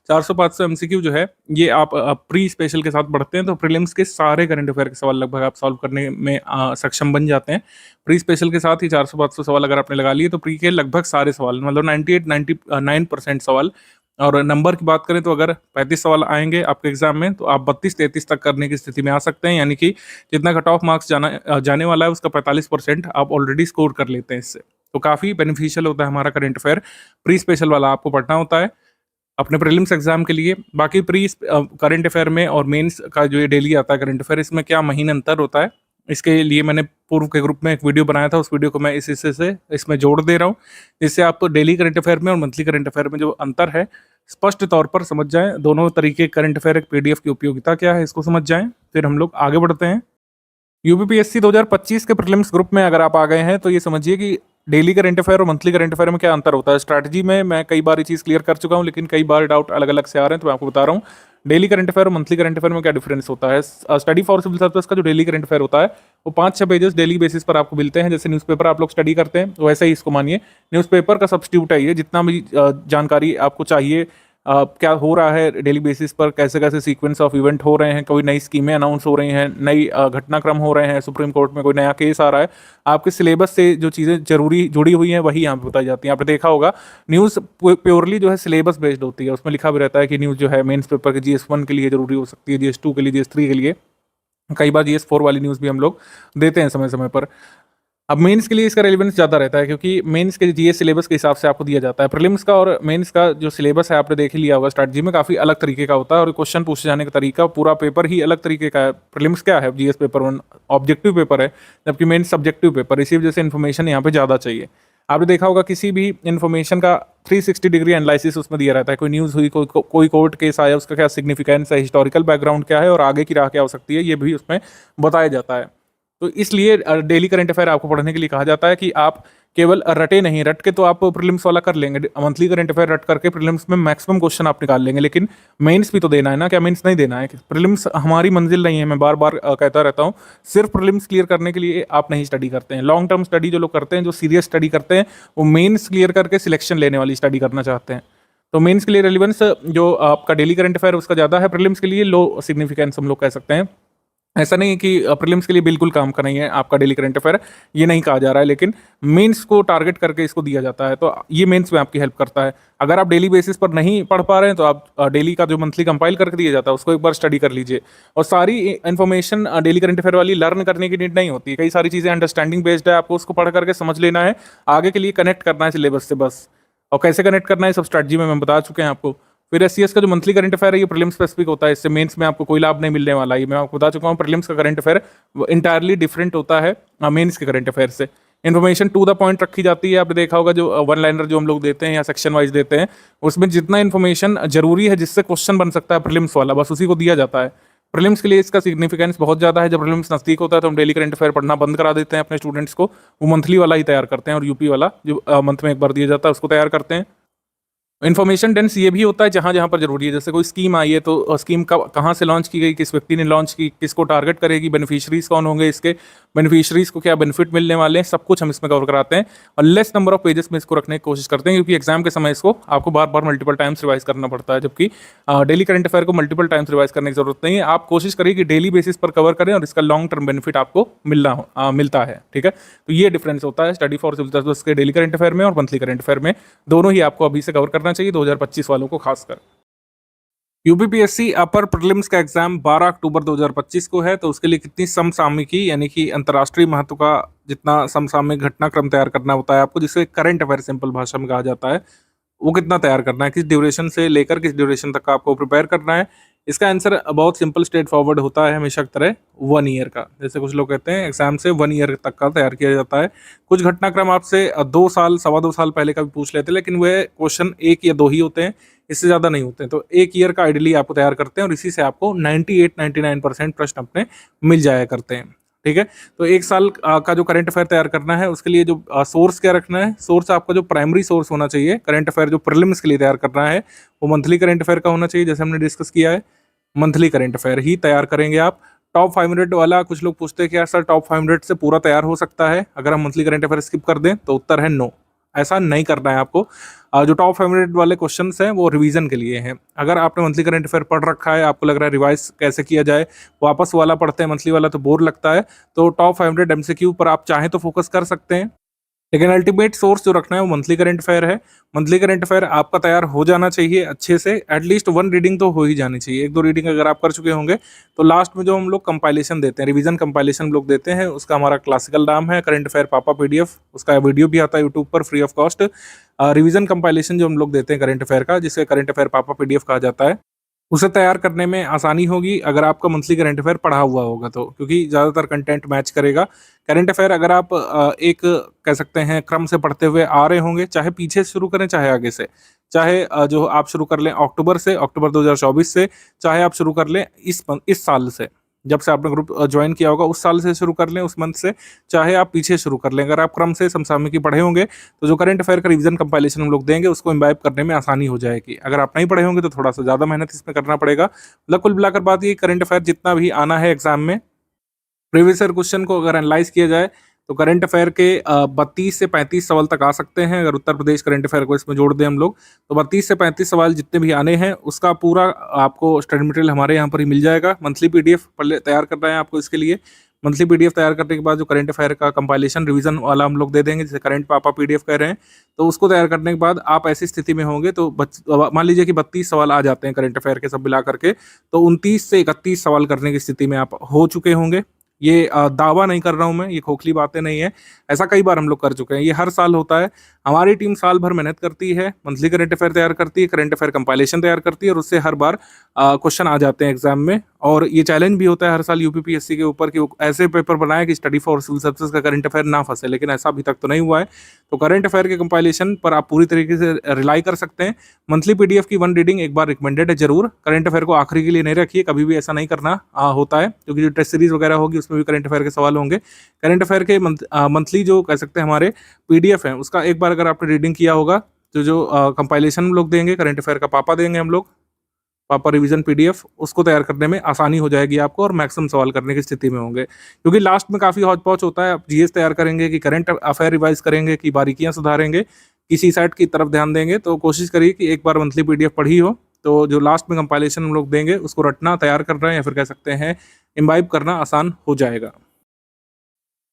400-500 एमसीक्यू जो है ये आप प्री स्पेशल के साथ बढ़ते हैं तो प्रीलिम्स के सारे करंट अफेयर के सवाल लगभग आप सॉल्व करने में सक्षम बन जाते हैं। प्री स्पेशल के साथ ही 400-500 सवाल अगर आपने लगा लिए तो प्री के लगभग सारे सवाल, मतलब 98-99% सवाल। और नंबर की बात करें तो अगर 35 सवाल आएंगे आपके एग्जाम में तो आप 32-33 तक करने की स्थिति में आ सकते हैं, यानी कि जितना कट ऑफ मार्क्स जाने वाला है उसका 45% आप ऑलरेडी स्कोर कर लेते हैं इससे। तो काफ़ी बेनिफिशियल होता है हमारा करंट अफेयर। प्री स्पेशल वाला आपको पढ़ना होता है अपने प्रीलिम्स एग्जाम के लिए। बाकी प्री करंट अफेयर में और मेंस का जो ये डेली आता है करंट अफेयर, इसमें क्या महीन अंतर होता है, इसके लिए मैंने पूर्व के ग्रुप में एक वीडियो बनाया था। उस वीडियो को मैं इस हिस्से से इसमें जोड़ दे रहा हूँ जिससे आप डेली करंट अफेयर में और मंथली करंट अफेयर में जो अंतर है स्पष्ट तौर पर समझ जाएं। दोनों तरीके करंट अफेयर एक पीडीएफ की उपयोगिता क्या है इसको समझ जाएं। फिर हम लोग आगे बढ़ते हैं। यूपीपीएससी 2025 के प्रीलिम्स ग्रुप में अगर आप आ गए हैं तो ये समझिए कि डेली करंट अफेयर और मंथली करंट अफेयर में क्या अंतर होता है। स्ट्रैटेजी में मैं कई बार ये चीज़ क्लियर कर चुका हूँ, लेकिन कई बार डाउट अलग अलग से आ रहे हैं तो मैं आपको बता रहा हूँ डेली करंट अफेयर और मंथली करंट अफेयर में क्या डिफरेंस होता है। स्टडी फॉर सिविल सर्विस का जो डेली करंट अफेयर होता है वो 5-6 पेजेस डेली बेसिस पर आपको मिलते हैं। जैसे न्यूज़पेपर आप लोग स्टडी करते हैं तो वैसे ही इसको मानिए न्यूज़पेपर का सब्स्टिट्यूट है ये। जितना भी जानकारी आपको चाहिए क्या हो रहा है डेली बेसिस पर, कैसे कैसे सीक्वेंस ऑफ इवेंट हो रहे हैं, कोई नई स्कीमें अनाउंस हो रही हैं, नई घटनाक्रम हो रहे हैं, सुप्रीम कोर्ट में कोई नया केस आ रहा है, आपके सिलेबस से जो चीज़ें जरूरी जुड़ी हुई हैं वही यहाँ पे बताई जाती हैं। आपने देखा होगा न्यूज़ प्योरली जो है सिलेबस बेस्ड होती है, उसमें लिखा भी रहता है कि न्यूज़ जो है मेंस पेपर के GS1 के लिए जरूरी हो सकती है, GS2 के लिए, GS3 के लिए, कई बार GS4 वाली न्यूज़ भी हम लोग देते हैं समय समय पर। अब मेंस के लिए इसका रेलेवेंस ज़्यादा रहता है क्योंकि मेंस के जीएस सिलेबस के हिसाब से आपको दिया जाता है। प्रीलिम्स का और मेंस का जो सिलेबस है आपने देख ही लिया होगा स्ट्रैटेजी में, काफ़ी अलग तरीके का होता है और क्वेश्चन पूछे जाने का तरीका, पूरा पेपर ही अलग तरीके का है। प्रीलिम्स क्या है, जीएस पेपर 1 ऑब्जेक्टिव पेपर है, जबकि मेंस सब्जेक्टिव पेपर, इसी वजह से इन्फॉर्मेशन यहाँ पे ज़्यादा चाहिए। आपने देखा होगा किसी भी इन्फॉर्मेशन का 360 डिग्री एनालिसिस उसमें दिया रहता है। कोई न्यूज़ हुई, कोई कोर्ट केस आया, उसका क्या सिग्निफिकेंस है, हिस्टोरिकल बैकग्राउंड क्या है और आगे की राह क्या हो सकती है, ये भी उसमें बताया जाता है। तो इसलिए डेली करंट अफेयर आपको पढ़ने के लिए कहा जाता है कि आप केवल रटे नहीं, रट के तो आप प्रीलिम्स वाला कर लेंगे, मंथली करंट अफेयर रट करके प्रीलिम्स में मैक्सिमम क्वेश्चन आप निकाल लेंगे, लेकिन मेंस भी तो देना है ना। क्या मेंस नहीं देना है? प्रीलिम्स हमारी मंजिल नहीं है, मैं बार बार कहता रहता हूँ। सिर्फ प्रीलिम्स क्लियर करने के लिए आप नहीं स्टडी करते हैं। लॉन्ग टर्म स्टडी जो लोग करते हैं, जो सीरियस स्टडी करते हैं, वो मेंस क्लियर करके सिलेक्शन लेने वाली स्टडी करना चाहते हैं। तो मेंस के लिए रेलिवेंस जो आपका डेली करंट अफेयर उसका ज़्यादा है, प्रीलिम्स के लिए लो सिग्निफिकेंस हम लोग कह सकते हैं। ऐसा नहीं है कि प्रीलिम्स के लिए बिल्कुल काम का नहीं है आपका डेली करंट अफेयर, ये नहीं कहा जा रहा है, लेकिन मेंस को टारगेट करके इसको दिया जाता है, तो ये मेंस में आपकी हेल्प करता है। अगर आप डेली बेसिस पर नहीं पढ़ पा रहे हैं तो आप डेली का जो मंथली कंपाइल करके दिया जाता है उसको एक बार स्टडी कर लीजिए। और सारी इन्फॉर्मेशन डेली करंट अफेयर वाली लर्न करने की नीड नहीं होती है, कई सारी चीज़ें अंडरस्टैंडिंग बेस्ड है, आपको उसको पढ़ करके समझ लेना है, आगे के लिए कनेक्ट करना है सिलेबस से बस। और कैसे कनेक्ट करना है सब स्ट्रैटेजी में मैं बता चुके हैं आपको। फिर एससीएस का जो मंथली करंट अफेयर है ये प्रीलिम्स स्पेसिफिक होता है, इससे मेंस में आपको कोई लाभ नहीं मिलने वाला। ये मैं आपको बता चुका हूँ। प्रीलिम्स का करंट अफेयर इंटायरली डिफरेंट होता है मेंस के करंट अफेयर से। इन्फॉर्मेशन टू द पॉइंट रखी जाती है। आपने देखा होगा जो वन लाइनर जो हम लोग देते हैं या सेक्शन वाइज देते हैं, उसमें जितना इन्फॉर्मेशन जरूरी है जिससे क्वेश्चन बन सकता है प्रीलिम्स वाला, बस उसी को दिया जाता है। प्रीलिम्स के लिए इसका सिग्निफिकेंस बहुत ज़्यादा है। जब प्रीलिम्स नज़दीक होता है तो हम डेली करंट अफेयर पढ़ना बंद करा देते हैं अपने स्टूडेंट्स को, वो मंथली वाला ही तैयार करते हैं और यूपी वाला जो मंथ में एक बार दिया जाता है उसको तैयार करते हैं। इन्फॉर्मेशन डेंस ये भी होता है जहाँ जहाँ पर जरूरी है, जैसे कोई स्कीम आई है तो स्कीम कहाँ से लॉन्च की गई, किस व्यक्ति ने लॉन्च की, किसको टारगेट करेगी, बेनिफिशियरीज कौन होंगे, इसके बेनिफिशियरीज को क्या बेनिफिट मिलने वाले हैं, सब कुछ हम इसमें कवर कराते हैं और लेस नंबर ऑफ पेजेस में इसको रखने की कोशिश करते हैं, क्योंकि एग्जाम के समय इसको आपको बार बार मल्टीपल टाइम्स रिवाइज करना पड़ता है, जबकि डेली करंट अफेयर को मल्टीपल टाइम्स रिवाइज करने की जरूरत नहीं है। आप कोशिश करिए कि डेली बेसिस पर कवर करें और इसका लॉन्ग टर्म बेनिफिट आपको मिलता है। ठीक है, तो ये डिफरेंस होता है स्टडी फॉर सिविल सर्विस के डेली करंट अफेयर में और मंथली करंट अफेयर में। दोनों ही आपको अभी से कवर करना चाहिए 2025 वालों को खासकर। यूपीपीएससी अपर प्रीलिम्स का एग्जाम 12 अक्टूबर 2025 को है, तो उसके लिए कितनी समसामयिकी यानी कि अंतर्राष्ट्रीय महत्व का जितना समसामयिक घटनाक्रम तैयार करना होता है आपको, जिसे करंट अफेयर सिंपल भाषा में कहा जाता है, वो कितना तैयार करना है, किस ड्यूरेशन से लेकर किस ड्यूरेशन तक आपको प्रिपेयर करना है। इसका आंसर बहुत सिंपल स्ट्रेट फॉरवर्ड होता है हमेशा की तरह, 1 ईयर का। जैसे कुछ लोग कहते हैं एग्जाम से 1 ईयर तक का तैयार किया जाता है। कुछ घटनाक्रम आपसे 2 साल 2.25 साल पहले का भी पूछ लेते हैं, लेकिन वह क्वेश्चन 1 या 2 ही होते हैं, इससे ज़्यादा नहीं होते हैं। तो 1 ईयर का आइडियली आपको तैयार करते हैं और इसी से आपको 98-99% प्रश्न अपने मिल जाया करते हैं। ठीक है, तो 1 साल का जो करंट अफेयर तैयार करना है उसके लिए जो सोर्स क्या रखना है, सोर्स आपका जो प्राइमरी सोर्स होना चाहिए करंट अफेयर जो प्रीलिम्स के लिए तैयार करना है वो मंथली करंट अफेयर का होना चाहिए, जैसे हमने डिस्कस किया है। मंथली करंट अफेयर ही तैयार करेंगे आप। टॉप 500 वाला कुछ लोग पूछते हैं कि यार सर टॉप 500 से पूरा तैयार हो सकता है अगर हम मंथली करंट अफेयर स्किप कर दें, तो उत्तर है नो, ऐसा नहीं करना है आपको। जो टॉप 500 वाले क्वेश्चंस हैं वो रिवीजन के लिए हैं। अगर आपने मंथली करंट अफेयर पढ़ रखा है, आपको लग रहा है रिवाइज कैसे किया जाए, वापस वाला पढ़ते हैं मंथली वाला तो बोर लगता है, तो टॉप 500 एमसीक्यू पर आप चाहें तो फोकस कर सकते हैं, लेकिन अल्टीमेट सोर्स जो रखना है वो मंथली करंट अफेयर है। मंथली करंट अफेयर आपका तैयार हो जाना चाहिए अच्छे से, एटलीस्ट 1 रीडिंग तो हो ही जानी चाहिए। 1-2 रीडिंग अगर आप कर चुके होंगे तो लास्ट में जो हम लोग कंपाइलेशन देते हैं, रिवीजन कंपाइलेशन लोग देते हैं, उसका हमारा क्लासिकल नाम है करंट अफेयर पापा पीडीएफ। उसका वीडियो भी आता है यूट्यूब पर free of cost. Revision compilation जो हम लोग देते हैं करंट अफेयर का, जिसके करंट अफेयर पापा पीडीएफ कहा जाता है, उसे तैयार करने में आसानी होगी अगर आपका मंथली करंट अफेयर पढ़ा हुआ होगा तो, क्योंकि ज़्यादातर कंटेंट मैच करेगा। करंट अफेयर अगर आप एक कह सकते हैं क्रम से पढ़ते हुए आ रहे होंगे, चाहे पीछे से शुरू करें चाहे आगे से, चाहे जो आप शुरू कर लें अक्टूबर से, अक्टूबर 2024 से, चाहे आप शुरू कर लें इस साल से, जब से आपने ग्रुप ज्वाइन किया होगा उस साल से शुरू कर लें, उस मंथ से, चाहे आप पीछे शुरू कर लें। अगर आप क्रम से समसामयिकी पढ़े होंगे तो जो करंट अफेयर का रिवीजन कंपाइलेशन हम लोग देंगे उसको इम्बाइब करने में आसानी हो जाएगी। अगर आप नहीं पढ़े होंगे तो थोड़ा सा ज़्यादा मेहनत इसमें करना पड़ेगा। मतलब कुल मिलाकर बात ये, करंट अफेयर जितना भी आना है एग्जाम में, प्रीवियस ईयर क्वेश्चन को अगर एनालाइज किया जाए तो करंट अफेयर के 32 से 35 सवाल तक आ सकते हैं। अगर उत्तर प्रदेश करंट अफेयर को इसमें जोड़ दें हम लोग, तो 32 से 35 सवाल जितने भी आने हैं उसका पूरा आपको स्टडी मटेरियल हमारे यहाँ पर ही मिल जाएगा। मंथली पीडीएफ तैयार करना है आपको, इसके लिए मंथली पीडीएफ तैयार करने के बाद जो करंट अफेयर का कंपाइलेशन रिवीजन वाला हम लोग दे देंगे, जैसे करंट पापा पीडीएफ कह रहे हैं, तो उसको तैयार करने के बाद आप ऐसी स्थिति में होंगे तो मान लीजिए कि 32 सवाल आ जाते हैं करंट अफेयर के सब मिला करके, तो 29 से 31 सवाल करने की स्थिति में आप हो चुके होंगे। ये दावा नहीं कर रहा हूं मैं, ये खोखली बातें नहीं है, ऐसा कई बार हम लोग कर चुके हैं, ये हर साल होता है। हमारी टीम साल भर मेहनत करती है, मंथली करंट अफेयर तैयार करती है, करंट अफेयर कंपाइलेशन तैयार करती है और उससे हर बार क्वेश्चन आ जाते हैं एग्जाम में। और ये चैलेंज भी होता है हर साल यूपीपीएससी के ऊपर कि वो ऐसे पेपर बनाए कि स्टडी फॉर सिविल सर्विसेज का करंट अफेयर ना फंसे, लेकिन ऐसा अभी तक तो नहीं हुआ है। तो करंट अफेयर के कंपाइलेशन पर आप पूरी तरीके से रिलाई कर सकते हैं। मंथली पीडीएफ की 1 रीडिंग एक बार रिकमेंडेड है जरूर, करंट अफेयर को आखिरी के लिए नहीं रखिए, कभी भी ऐसा नहीं करना होता है, क्योंकि जो टेस्ट सीरीज वगैरह होगी उसमें भी करंट अफेयर के सवाल होंगे। करंट अफेयर के मंथली जो कह सकते हैं हमारे पीडीएफ है, उसका एक बार अगर आपने रीडिंग किया होगा तो जो कंपाइलेशन हम लोग देंगे करंट अफेयर का पापा देंगे हम लोग, पापा रिवीजन पीडीएफ, उसको तैयार करने में आसानी हो जाएगी आपको और मैक्सिमम सवाल करने की स्थिति में होंगे। क्योंकि लास्ट में काफ़ी हौच पौच होता है, आप जीएस तैयार करेंगे कि करंट अफेयर रिवाइज करेंगे कि बारीकियां सुधारेंगे, किसी साइड की तरफ ध्यान देंगे, तो कोशिश करिए कि एक बार मंथली पीडीएफ पढ़ी हो, तो जो लास्ट में कंपाइलेशन हम लोग देंगे उसको रटना, तैयार करना या फिर कह सकते हैं इम्बाइब करना आसान हो जाएगा।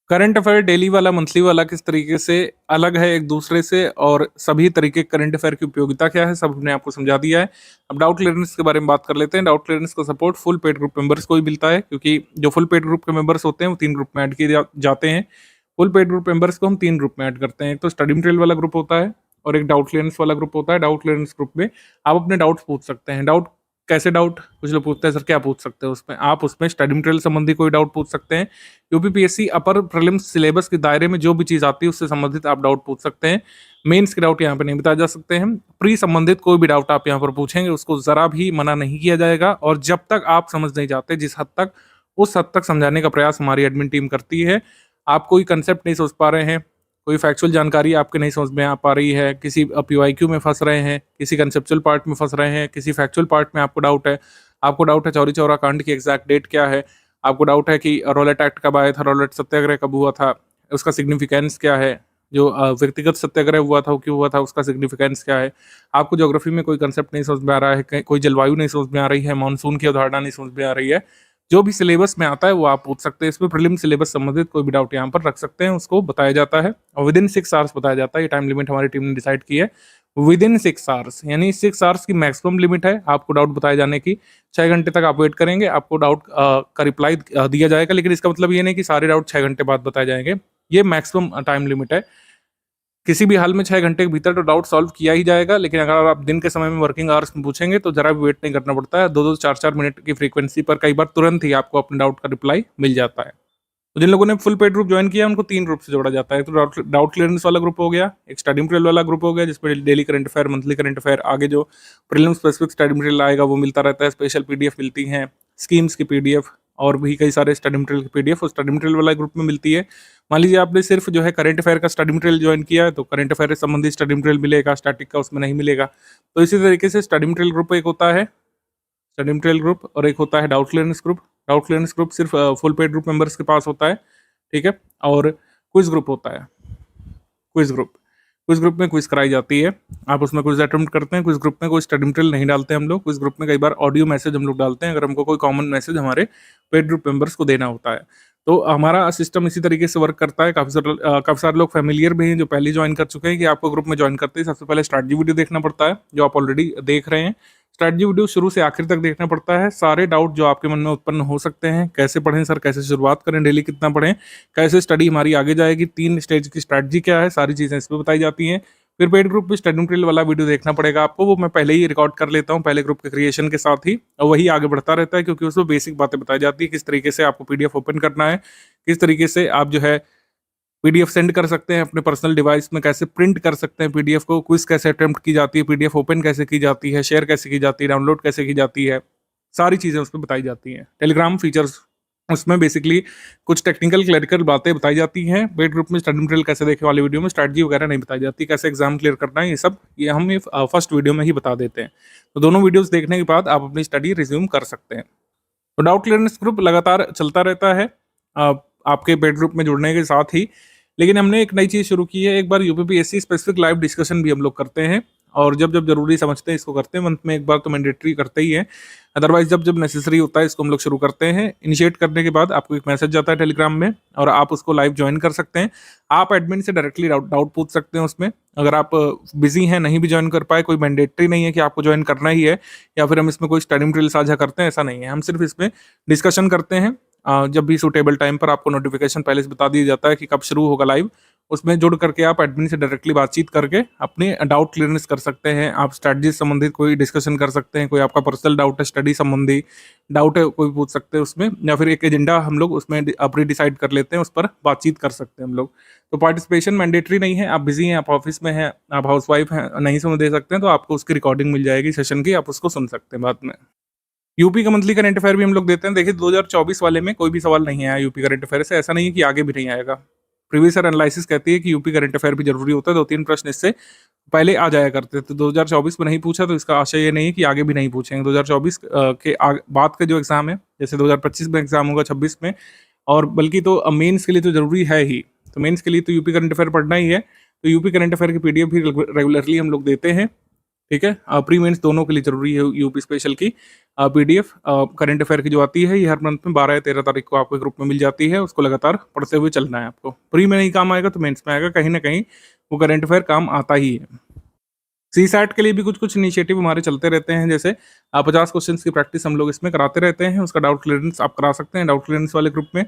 करंट अफेयर डेली वाला मंथली वाला किस तरीके से अलग है एक दूसरे से, और सभी तरीके करंट अफेयर की उपयोगिता क्या है, सब हमने आपको समझा दिया है। अब डाउट क्लियरेंस के बारे में बात कर लेते हैं। डाउट क्लियरेंस का support full paid group members को ही मिलता है, क्योंकि जो फुल पेड ग्रुप के मेंबर्स होते हैं वो 3 ग्रुप में ऐड किए जाते हैं। फुल पेड ग्रुप मेंबर्स को हम 3 ग्रुप में ऐड करते हैं, एक तो स्टडी मटेरियल वाला ग्रुप होता है और एक डाउट क्लियरेंस वाला ग्रुप होता है। डाउट क्लियरेंस ग्रुप में आप अपने डाउट्स पूछ सकते हैं। डाउट कैसे डाउट, कुछ लोग पूछते हैं सर क्या पूछ सकते हैं उसमें, आप उसमें स्टडी मटेरियल संबंधी कोई डाउट पूछ सकते हैं। यूपीपीएससी अपर प्रीलिम्स सिलेबस के दायरे में जो भी चीज़ आती है उससे संबंधित आप डाउट पूछ सकते हैं। मेंस के डाउट यहाँ पे नहीं बताए जा सकते हैं। प्री संबंधित कोई भी डाउट आप यहाँ पर पूछेंगे उसको ज़रा भी मना नहीं किया जाएगा, और जब तक आप समझ नहीं जाते जिस हद तक, उस हद तक समझाने का प्रयास हमारी एडमिन टीम करती है। आप कोई कंसेप्ट नहीं सोच पा रहे हैं, कोई फैक्चुअल जानकारी आपके नहीं समझ में आ पा रही है, किसी पीवाईक्यू में फंस रहे हैं, किसी कंसेप्चुअल पार्ट में फंस रहे हैं, किसी फैक्चुअल पार्ट में आपको डाउट है चौरी चौरा कांड की एग्जैक्ट डेट क्या है, आपको डाउट है कि रॉलेट एक्ट कब आया था, रॉलेट सत्याग्रह कब हुआ था, उसका सिग्निफिकेंस क्या है, जो व्यक्तिगत सत्याग्रह हुआ था वो क्यों हुआ था, उसका सिग्निफिकेंस क्या है, आपको ज्योग्राफी में कोई कंसेप्ट नहीं समझ में आ रहा है, कोई जलवायु नहीं समझ में आ रही है, मानसून की अवधारणा नहीं समझ में आ रही है, जो भी सिलेबस में आता है वो आप पूछ सकते हैं। इसमें प्रीलिम सिलेबस संबंधित कोई भी डाउट यहाँ पर रख सकते हैं, उसको बताया जाता है और विद इन 6 आवर्स बताया जाता है। ये टाइम लिमिट हमारी टीम ने डिसाइड की है विद इन 6 आवर्स, यानी 6 आवर्स की मैक्सिमम लिमिट है आपको डाउट बताए जाने की। 6 घंटे तक आप वेट करेंगे, आपको डाउट का रिप्लाई दिया जाएगा, लेकिन इसका मतलब ये नहीं कि सारे डाउट 6 घंटे बाद बताए जाएंगे। ये मैक्सिमम टाइम लिमिट है, किसी भी हाल में 6 घंटे के भीतर तो डाउट सॉल्व किया ही जाएगा। लेकिन अगर आप दिन के समय में वर्किंग आवर्स में पूछेंगे तो जरा भी वेट नहीं करना पड़ता है, 2-2 4-4 मिनट की फ्रीक्वेंसी पर कई बार तुरंत ही आपको अपने डाउट का रिप्लाई मिल जाता है। तो जिन लोगों ने फुल पेड ग्रुप ज्वाइन किया उनको 3 ग्रुप से जोड़ा जाता है। तो डाउट क्लियरेंस वाला ग्रुप हो गया, एक स्टडी मटेरियल वाला ग्रुप हो गया जिसमें daily current affair, monthly current affair, आगे जो प्रीलिम स्पेसिफिक स्टडी मटेरियल आएगा वो मिलता रहता है, स्पेशल पीडीएफ मिलती हैं, स्कीम्स की पीडीएफ और भी कई सारे स्टडी मटेरियल की पीडीएफ उस स्टडी मटेरियल वाला ग्रुप में मिलती है। मान लीजिए आपने सिर्फ जो है करंट अफेयर का स्टडी मटेरियल ज्वाइन किया है तो करंट अफेयर से संबंधित स्टडी मटेरियल मिलेगा, स्टैटिक का उसमें नहीं मिलेगा। तो इसी तरीके से स्टडी मटेरियल ग्रुप एक होता है, स्टडी मटेरियल ग्रुप, और एक होता है doubt clearance group. Doubt clearance group सिर्फ फुल पेड ग्रुप मेंबर्स के पास होता है, ठीक है। और क्विज ग्रुप होता है, क्विज ग्रुप में क्विज कराई जाती है, आप उसमें क्विज अटेम्प्ट करते हैं। क्विज ग्रुप में कोई स्टडी मटेरियल नहीं डालते हम लोग, क्विज ग्रुप में कई बार ऑडियो मैसेज हम लोग डालते हैं अगर हमको कोई कॉमन मैसेज हमारे पेड ग्रुप मेंबर्स को देना होता है। तो हमारा सिस्टम इसी तरीके से वर्क करता है। काफ़ी सारे लोग फैमिलियर भी हैं जो पहले ज्वाइन कर चुके हैं कि आपको ग्रुप में ज्वाइन करते ही सबसे पहले स्ट्रैटेजी वीडियो देखना पड़ता है, जो आप ऑलरेडी देख रहे हैं। स्ट्रैटेजी वीडियो शुरू से आखिर तक देखना पड़ता है। सारे डाउट जो आपके मन में उत्पन्न हो सकते हैं, कैसे पढ़ें सर, कैसे शुरुआत करें, डेली कितना पढ़ें, कैसे स्टडी हमारी आगे जाएगी, 3 स्टेज की स्ट्रैटेजी क्या है, सारी चीज़ें इसमें बताई जाती हैं। फिर पेड ग्रुप में स्टडी मटेरियल वाला वीडियो देखना पड़ेगा आपको, वो मैं पहले ही रिकॉर्ड कर लेता हूँ पहले ग्रुप के क्रिएशन के साथ ही, और वही आगे बढ़ता रहता है क्योंकि उसमें बेसिक बातें बताई जाती है, किस तरीके से आपको पीडीएफ ओपन करना है, किस तरीके से आप जो है पीडीएफ सेंड कर सकते हैं अपने पर्सनल डिवाइस में, कैसे प्रिंट कर सकते हैं पीडीएफ को, क्विज कैसे अटेम्प्ट की जाती है, पीडीएफ ओपन कैसे की जाती है, शेयर कैसे की जाती है, डाउनलोड कैसे की जाती है, सारी चीज़ें उसमें बताई जाती हैं। टेलीग्राम फीचर्स, उसमें बेसिकली कुछ टेक्निकल क्लरिकल बातें बताई जाती हैं। पेड ग्रुप में स्टडी मटेरियल कैसे देखे वाली वीडियो में स्ट्रैटेजी वगैरह नहीं बताई जाती, कैसे एग्जाम क्लियर करना है, ये सब ये हम फर्स्ट वीडियो में ही बता देते हैं। तो दोनों वीडियोस देखने के बाद आप अपनी स्टडी रिज्यूम कर सकते हैं। तो डाउट क्लियरेंस ग्रुप लगातार चलता रहता है आपके पेड ग्रुप में जुड़ने के साथ ही। लेकिन हमने एक नई चीज़ शुरू की है, एक बार यूपीपीएससी स्पेसिफिक लाइव डिस्कशन भी हम लोग करते हैं, और जब जब जरूरी समझते हैं इसको करते हैं। मंथ में एक बार तो मैंडेटरी करते ही है, अदरवाइज जब जब नेसेसरी होता है इसको हम लोग शुरू करते हैं। इनिशिएट करने के बाद आपको एक मैसेज जाता है टेलीग्राम में और आप उसको लाइव ज्वाइन कर सकते हैं। आप एडमिन से डायरेक्टली डाउट पूछ सकते हैं उसमें। अगर आप बिजी हैं, नहीं भी ज्वाइन कर पाए, कोई मैंडेटरी नहीं है कि आपको ज्वाइन करना ही है या फिर हम इसमें कोई स्टडी मटेरियल साझा करते हैं, ऐसा नहीं है। हम सिर्फ इसमें डिस्कशन करते हैं। जब भी सूटेबल टाइम पर आपको नोटिफिकेशन पहले से बता दिया जाता है कि कब शुरू होगा लाइव, उसमें जुड़ करके आप एडमिन से डायरेक्टली बातचीत करके अपने डाउट क्लियरेंस कर सकते हैं। आप स्ट्रैटेजी संबंधित कोई डिस्कशन कर सकते हैं, कोई आपका पर्सनल डाउट है, स्टडी संबंधी डाउट है, कोई पूछ सकते हैं उसमें, या फिर एक एजेंडा हम लोग उसमें प्री डिसाइड कर लेते हैं, उस पर बातचीत कर सकते हैं हम लोग। तो पार्टिसिपेशन मैंडेटरी नहीं है। आप बिजी हैं, आप ऑफिस में हैं, आप हाउसवाइफ हैं, नहीं सुन दे सकते हैं, तो आपको उसकी रिकॉर्डिंग मिल जाएगी सेशन की, आप उसको सुन सकते हैं बाद में। यूपी का मंथली करंट अफेयर भी हम लोग देते हैं। देखिए 2024 वाले में कोई भी सवाल नहीं आया यूपी करंट अफेयर से, ऐसा नहीं है कि आगे भी नहीं आएगा। प्रीवियस ईयर एनालिसिस कहती है कि यूपी करंट अफेयर भी जरूरी होता है, 2-3 प्रश्न इससे पहले आ जाया करते थे। 2024 में नहीं पूछा तो इसका आशय ये नहीं है कि आगे भी नहीं पूछेंगे। 2024 के बाद का जो एग्जाम है, जैसे 2025 में एग्जाम होगा, 26 में, और बल्कि तो मेंस के लिए तो जरूरी है ही। तो मेंस के लिए तो यूपी करंट अफेयर पढ़ना ही है। तो यूपी करंट अफेयर की पीडीएफ भी रेगुलरली हम लोग देते हैं, ठीक है। प्री मेंस दोनों के लिए जरूरी है यूपी स्पेशल की पीडीएफ करंट अफेयर की जो आती है, ये हर मंथ में 12 या 13 तारीख को आपके ग्रुप में मिल जाती है। उसको लगातार पढ़ते हुए चलना है आपको। प्री में नहीं काम आएगा तो मेंस में आएगा, कहीं ना कहीं वो करंट अफेयर काम आता ही है। CSAT के लिए भी कुछ कुछ इनिशिएटिव हमारे चलते रहते हैं, जैसे 50 क्वेश्चन की प्रैक्टिस हम लोग इसमें कराते रहते हैं। उसका डाउट क्लियरेंस आप करा सकते हैं। डाउट क्लियरेंस वाले ग्रुप में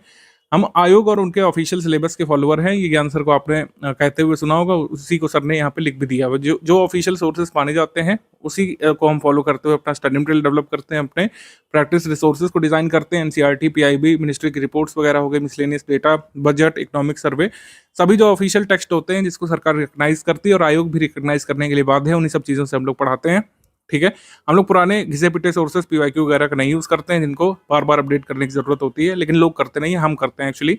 हम आयोग और उनके ऑफिशियल सिलेबस के फॉलोअर हैं। ये ज्ञान सर को आपने कहते हुए सुना होगा, उसी को सर ने यहाँ पे लिख भी दिया। जो ऑफिशियल सोर्सेज माने जाते हैं उसी को हम फॉलो करते हुए अपना स्टडी मटेरियल डेवलप करते हैं, अपने प्रैक्टिस रिसोर्सेज को डिजाइन करते हैं। NCERT, PIB, मिनिस्ट्री की रिपोर्ट्स वगैरह हो गए, miscellaneous data, budget, economic survey, सभी जो ऑफिशियल टेक्स्ट होते हैं जिसको सरकार रिकग्नाइज करती है और आयोग भी रिकग्नाइज करने के लिए बाध्य है, उन्हीं सब चीज़ों से हम लोग पढ़ाते हैं, ठीक है। हम लोग पुराने घिसे पिटे सोर्सेज PYQ वगैरह का नहीं यूज़ करते हैं, जिनको बार बार अपडेट करने की जरूरत होती है, लेकिन लोग करते नहीं है, हम करते हैं एक्चुअली,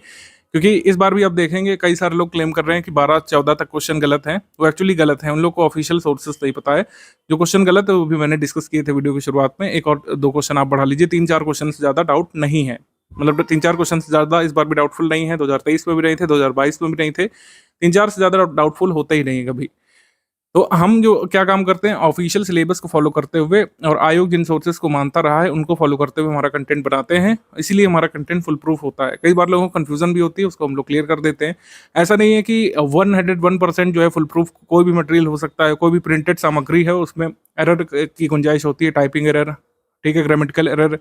क्योंकि इस बार भी आप देखेंगे कई सारे लोग क्लेम कर रहे हैं कि 12-14 तक क्वेश्चन गलत हैं, वो एक्चुअली गलत हैं, उन लोग को ऑफिशियल सोर्सेज से ही पता है। जो क्वेश्चन गलत है वो भी मैंने डिस्कस किए थे वीडियो की शुरुआत में, 1 और 2 क्वेश्चन आप बढ़ा लीजिए, 3-4 क्वेश्चन से ज़्यादा डाउट नहीं है। मतलब 3-4 क्वेश्चन से ज़्यादा इस बार भी डाउटफुल नहीं है, 2023 में भी नहीं थे, 2022 में भी नहीं थे, 3-4 से ज़्यादा डाउटफुल होते ही नहीं है कभी। तो हम जो क्या काम करते हैं, ऑफिशियल सिलेबस को फॉलो करते हुए और आयोग जिन सोर्सेज को मानता रहा है उनको फॉलो करते हुए हमारा कंटेंट बनाते हैं, इसीलिए हमारा कंटेंट फुल प्रूफ होता है। कई बार लोगों को कन्फ्यूजन भी होती है, उसको हम लोग क्लियर कर देते हैं। ऐसा नहीं है कि 101% जो है फुल प्रूफ कोई भी मटेरियल हो सकता है, कोई भी प्रिंटेड सामग्री है उसमें एरर की गुंजाइश होती है, टाइपिंग एरर, ठीक है, ग्रामेटिकल एरर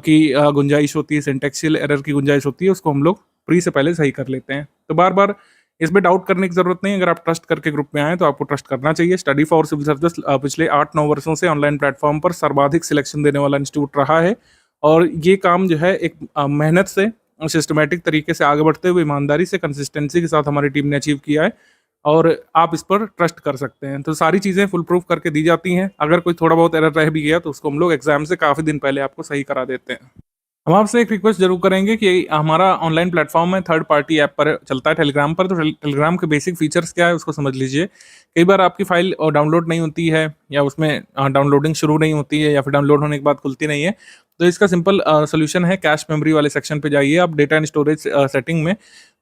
की गुंजाइश होती है, सिंटेक्सियल एरर की गुंजाइश होती है, उसको हम लोग प्री से पहले सही कर लेते हैं। तो बार बार इसमें डाउट करने की जरूरत नहीं है। अगर आप ट्रस्ट करके ग्रुप में आए तो आपको ट्रस्ट करना चाहिए। स्टडी फॉर सिविल सर्विस पिछले 8-9 वर्षों से ऑनलाइन प्लेटफॉर्म पर सर्वाधिक सिलेक्शन देने वाला इंस्टीट्यूट रहा है और ये काम जो है एक मेहनत से सिस्टमेटिक तरीके से आगे बढ़ते हुए ईमानदारी से कंसिस्टेंसी के साथ हमारी टीम ने अचीव किया है और आप इस पर ट्रस्ट कर सकते हैं। तो सारी चीज़ें फुल प्रूफ करके दी जाती हैं। अगर कोई थोड़ा बहुत एरर रह भी गया तो उसको हम लोग एग्जाम से काफ़ी दिन पहले आपको सही करा देते हैं। हम आपसे एक रिक्वेस्ट जरूर करेंगे कि हमारा ऑनलाइन प्लेटफॉर्म है, थर्ड पार्टी ऐप पर चलता है टेलीग्राम पर, तो टेलीग्राम के बेसिक फीचर्स क्या है उसको समझ लीजिए। कई बार आपकी फाइल डाउनलोड नहीं होती है या उसमें डाउनलोडिंग शुरू नहीं होती है या फिर डाउनलोड होने के बाद खुलती नहीं है, तो इसका सिंपल सोल्यूशन है, कैश मेमोरी वाले सेक्शन पे जाइए आप, डेटा एंड स्टोरेज सेटिंग में,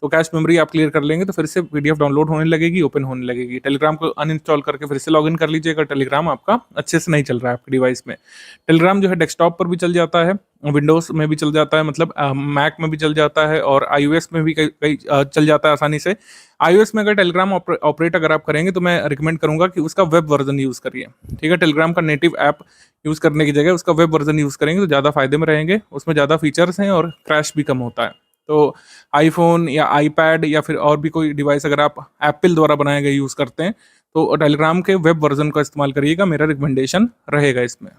तो कैश मेमोरी आप क्लियर कर लेंगे तो फिर से पीडीएफ डाउनलोड होने लगेगी, ओपन होने लगेगी। टेलीग्राम को अनइंस्टॉल करके फिर से लॉगिन कर लीजिएगा, टेलीग्राम आपका अच्छे से नहीं चल रहा है आपके डिवाइस में। टेलीग्राम जो है डेस्कटॉप पर भी चल जाता है, विंडोज में भी चल जाता है, मतलब मैक में भी चल जाता है और iOS में भी कई चल जाता है आसानी से। iOS में अगर टेलीग्राम ऑपरेट अगर आप करेंगे तो मैं रिकमेंड करूंगा कि उसका वेब वर्जन यूज़ करिए, ठीक है। टेलीग्राम का नेटिव ऐप यूज़ करने की जगह उसका वेब वर्जन यूज़ करेंगे तो ज़्यादा फायदे में रहेंगे, उसमें ज़्यादा फीचर्स हैं और क्रैश भी कम होता है। तो आईफोन या आईपैड या फिर और भी कोई डिवाइस अगर आप एप्पल द्वारा बनाए गए यूज़ करते हैं तो टेलीग्राम के वेब वर्जन का इस्तेमाल करिएगा, मेरा रिकमेंडेशन रहेगा इसमें।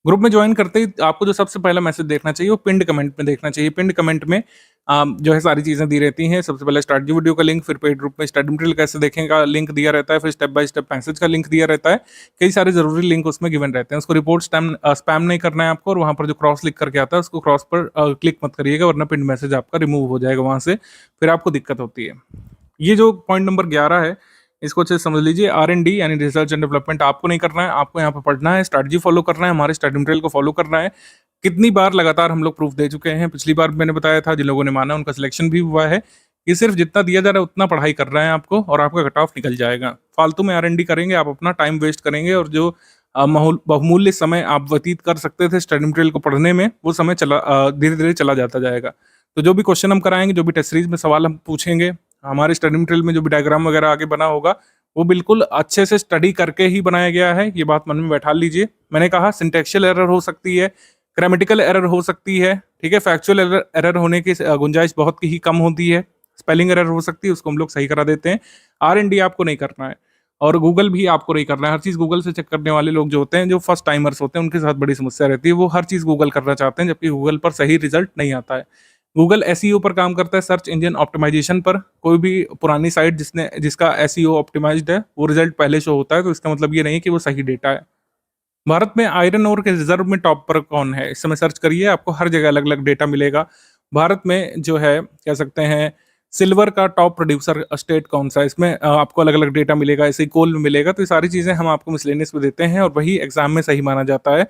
ग्रुप में ज्वाइन करते ही आपको जो सबसे पहला मैसेज देखना चाहिए वो पिंड कमेंट में देखना चाहिए। पिंड कमेंट में जो है सारी चीज़ें दी रहती हैं। सबसे पहले स्टार्ट वीडियो का लिंक, फिर पेड ग्रुप में स्टडी मटेरियल कैसे देखें का लिंक दिया रहता है, फिर स्टेप बाय स्टेप मैसेज का लिंक दिया रहता है। कई सारे जरूरी लिंक उसमें गिवन रहते हैं। उसको रिपोर्ट स्पैम नहीं करना है आपको और वहाँ पर जो क्रॉस लिख करके आता है उसको क्रॉस पर क्लिक मत करिएगा, वरना पिंड मैसेज आपका रिमूव हो जाएगा वहाँ से, फिर आपको दिक्कत होती है। ये जो पॉइंट नंबर 11 है इसको अच्छे से समझ लीजिए। R&D यानी रिसर्च एंड डेवलपमेंट आपको नहीं करना है, आपको यहाँ पर पढ़ना है, स्ट्रैटेजी फॉलो करना है, हमारे स्टडी मटेरियल को फॉलो करना है। कितनी बार लगातार हम लोग प्रूफ दे चुके हैं, पिछली बार मैंने बताया था, जिन लोगों ने माना उनका सिलेक्शन भी हुआ है। ये सिर्फ जितना दिया जा रहा है उतना पढ़ाई कर रहे हैं आपको और आपका कट ऑफ निकल जाएगा। फालतू में R&D करेंगे आप, अपना टाइम वेस्ट करेंगे और जो बहुमूल्य समय आप व्यतीत कर सकते थे स्टडी मटेरियल को पढ़ने में, वो समय धीरे धीरे चला जाता जाएगा। तो जो भी क्वेश्चन हम कराएंगे, जो भी टेस्ट सीरीज में सवाल हम पूछेंगे, हमारे स्टडी मटेरियल में जो भी डायग्राम वगैरह आगे बना होगा वो बिल्कुल अच्छे से स्टडी करके ही बनाया गया है, ये बात मन में बैठा लीजिए। मैंने कहा सिंटेक्शियल एरर हो सकती है, ग्रामेटिकल एरर हो सकती है, ठीक है, फैक्चुअल एरर होने की गुंजाइश बहुत ही कम होती है, स्पेलिंग एरर हो सकती है, उसको हम लोग सही करा देते हैं। R&D आपको नहीं करना है और गूगल भी आपको नहीं करना है। हर चीज़ गूगल से चेक करने वाले लोग जो होते हैं, जो फर्स्ट टाइमर्स होते हैं, उनके साथ बड़ी समस्या रहती है। वो हर चीज़ गूगल करना चाहते हैं जबकि गूगल पर सही रिजल्ट नहीं आता है। गूगल SEO पर काम करता है, सर्च इंजन ऑप्टिमाइजेशन पर। कोई भी पुरानी साइट जिसका SEO ऑप्टिमाइज्ड है वो रिजल्ट पहले शो होता है, तो इसका मतलब ये नहीं कि वो सही डेटा है। भारत में आयरन ओर के रिजर्व में टॉप पर कौन है, इस समय सर्च करिए, आपको हर जगह अलग अलग डेटा मिलेगा। भारत में जो है कह सकते हैं सिल्वर का टॉप प्रोड्यूसर स्टेट कौन सा है, इसमें आपको अलग अलग डेटा मिलेगा, ऐसे ही कोल में मिलेगा। तो ये सारी चीज़ें हम आपको मिसलेनियस में देते हैं और वही एग्जाम में सही माना जाता है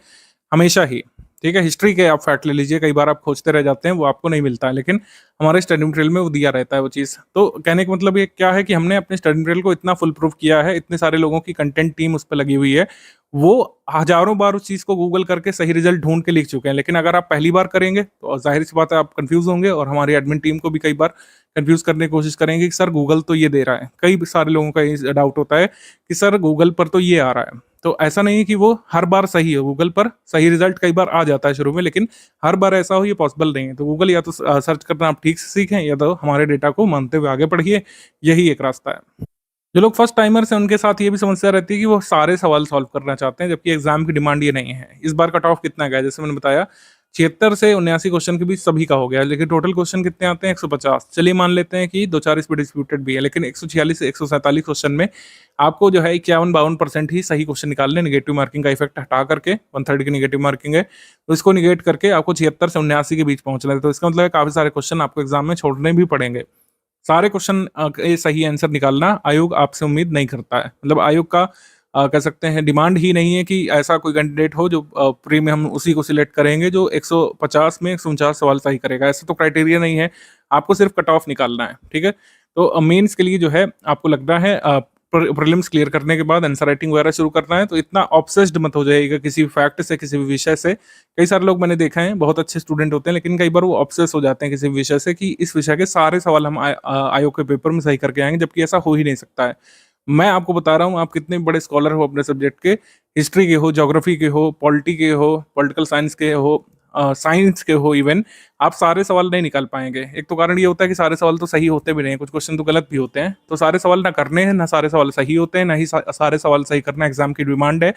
हमेशा ही, ठीक है। हिस्ट्री के आप फैक्ट ले लीजिए, कई बार आप खोजते रह जाते हैं, वो आपको नहीं मिलता है, लेकिन हमारे स्टडी मटेरियल में वो दिया रहता है वो चीज़। तो कहने का मतलब ये क्या है कि हमने अपने स्टडी मटेरियल को इतना फुल प्रूफ किया है, इतने सारे लोगों की कंटेंट टीम उस पर लगी हुई है, वो हजारों बार उस चीज़ को गूगल करके सही रिजल्ट ढूंढ के लिख चुके हैं। लेकिन अगर आप पहली बार करेंगे तो जाहिर सी बात है आप कंफ्यूज होंगे और हमारी एडमिन टीम को भी कई बार कंफ्यूज करने की कोशिश करेंगे कि सर गूगल तो ये दे रहा है। कई सारे लोगों का ये डाउट होता है कि सर गूगल पर तो ये आ रहा है। तो ऐसा नहीं है कि वो हर बार सही है, गूगल पर सही रिजल्ट कई बार आ जाता है शुरू में, लेकिन हर बार ऐसा हो ये पॉसिबल नहीं है। तो गूगल या तो सर्च करना आप ठीक से सीखें या तो हमारे डेटा को मानते हुए आगे बढ़िए, यही एक रास्ता है। जो लोग फर्स्ट टाइमर्स हैं उनके साथ ये भी समस्या रहती है कि वो सारे सवाल सॉल्व करना चाहते हैं, जबकि एग्जाम की डिमांड ये नहीं है। इस बार कट ऑफ कितना गया, जैसे मैंने बताया 76 से 79 क्वेश्चन के बीच सभी का हो गया, लेकिन टोटल क्वेश्चन कितने आते हैं? 150। चलिए मान लेते हैं कि 2-4 इसमें डिस्प्यूटेड भी है, लेकिन 146 से 147 क्वेश्चन में आपको जो है 51-52% ही सही क्वेश्चन निकालने, नेगेटिव मार्किंग का इफेक्ट हटा करके, 1/3 की नेगेटिव मार्किंग है, तो इसको निगेट करके आपको 76 से 79 के बीच पहुंचना है। तो इसका मतलब है काफी सारे क्वेश्चन आपको एग्जाम में छोड़ने भी पड़ेंगे। सारे क्वेश्चन के सही आंसर निकालना आयोग आपसे उम्मीद नहीं करता है। मतलब आयोग का कह सकते हैं डिमांड ही नहीं है कि ऐसा कोई कैंडिडेट हो जो प्री में हम उसी को सिलेक्ट करेंगे जो 150 में 149 सवाल सही करेगा। ऐसा तो क्राइटेरिया नहीं है, आपको सिर्फ कट ऑफ निकालना है। ठीक है, तो मेंस के लिए जो है आपको लगता है प्रीलिम्स क्लियर करने के बाद आंसर राइटिंग वगैरह शुरू करना है, तो इतना ऑब्सेस्ड मत हो जाइएगा किसी फैक्ट से, किसी भी विषय से। कई सारे लोग मैंने देखा है, बहुत अच्छे स्टूडेंट होते हैं, लेकिन कई बार वो ऑब्सेस हो जाते हैं किसी विषय से कि इस विषय के सारे सवाल हम आयोग के पेपर में सही करके आएंगे, जबकि ऐसा हो ही नहीं सकता है। मैं आपको बता रहा हूँ, आप कितने बड़े स्कॉलर हो अपने सब्जेक्ट के, हिस्ट्री के हो, ज्योग्राफी के हो, पॉलिटी के हो, पॉलिटिकल साइंस के हो, साइंस के हो, इवन आप सारे सवाल नहीं निकाल पाएंगे। एक तो कारण ये होता है कि सारे सवाल तो सही होते भी नहीं, कुछ क्वेश्चन तो गलत भी होते हैं। तो सारे सवाल ना करने हैं, ना सारे सवाल सही होते हैं, ना ही सारे सवाल सही करना एग्जाम की डिमांड है।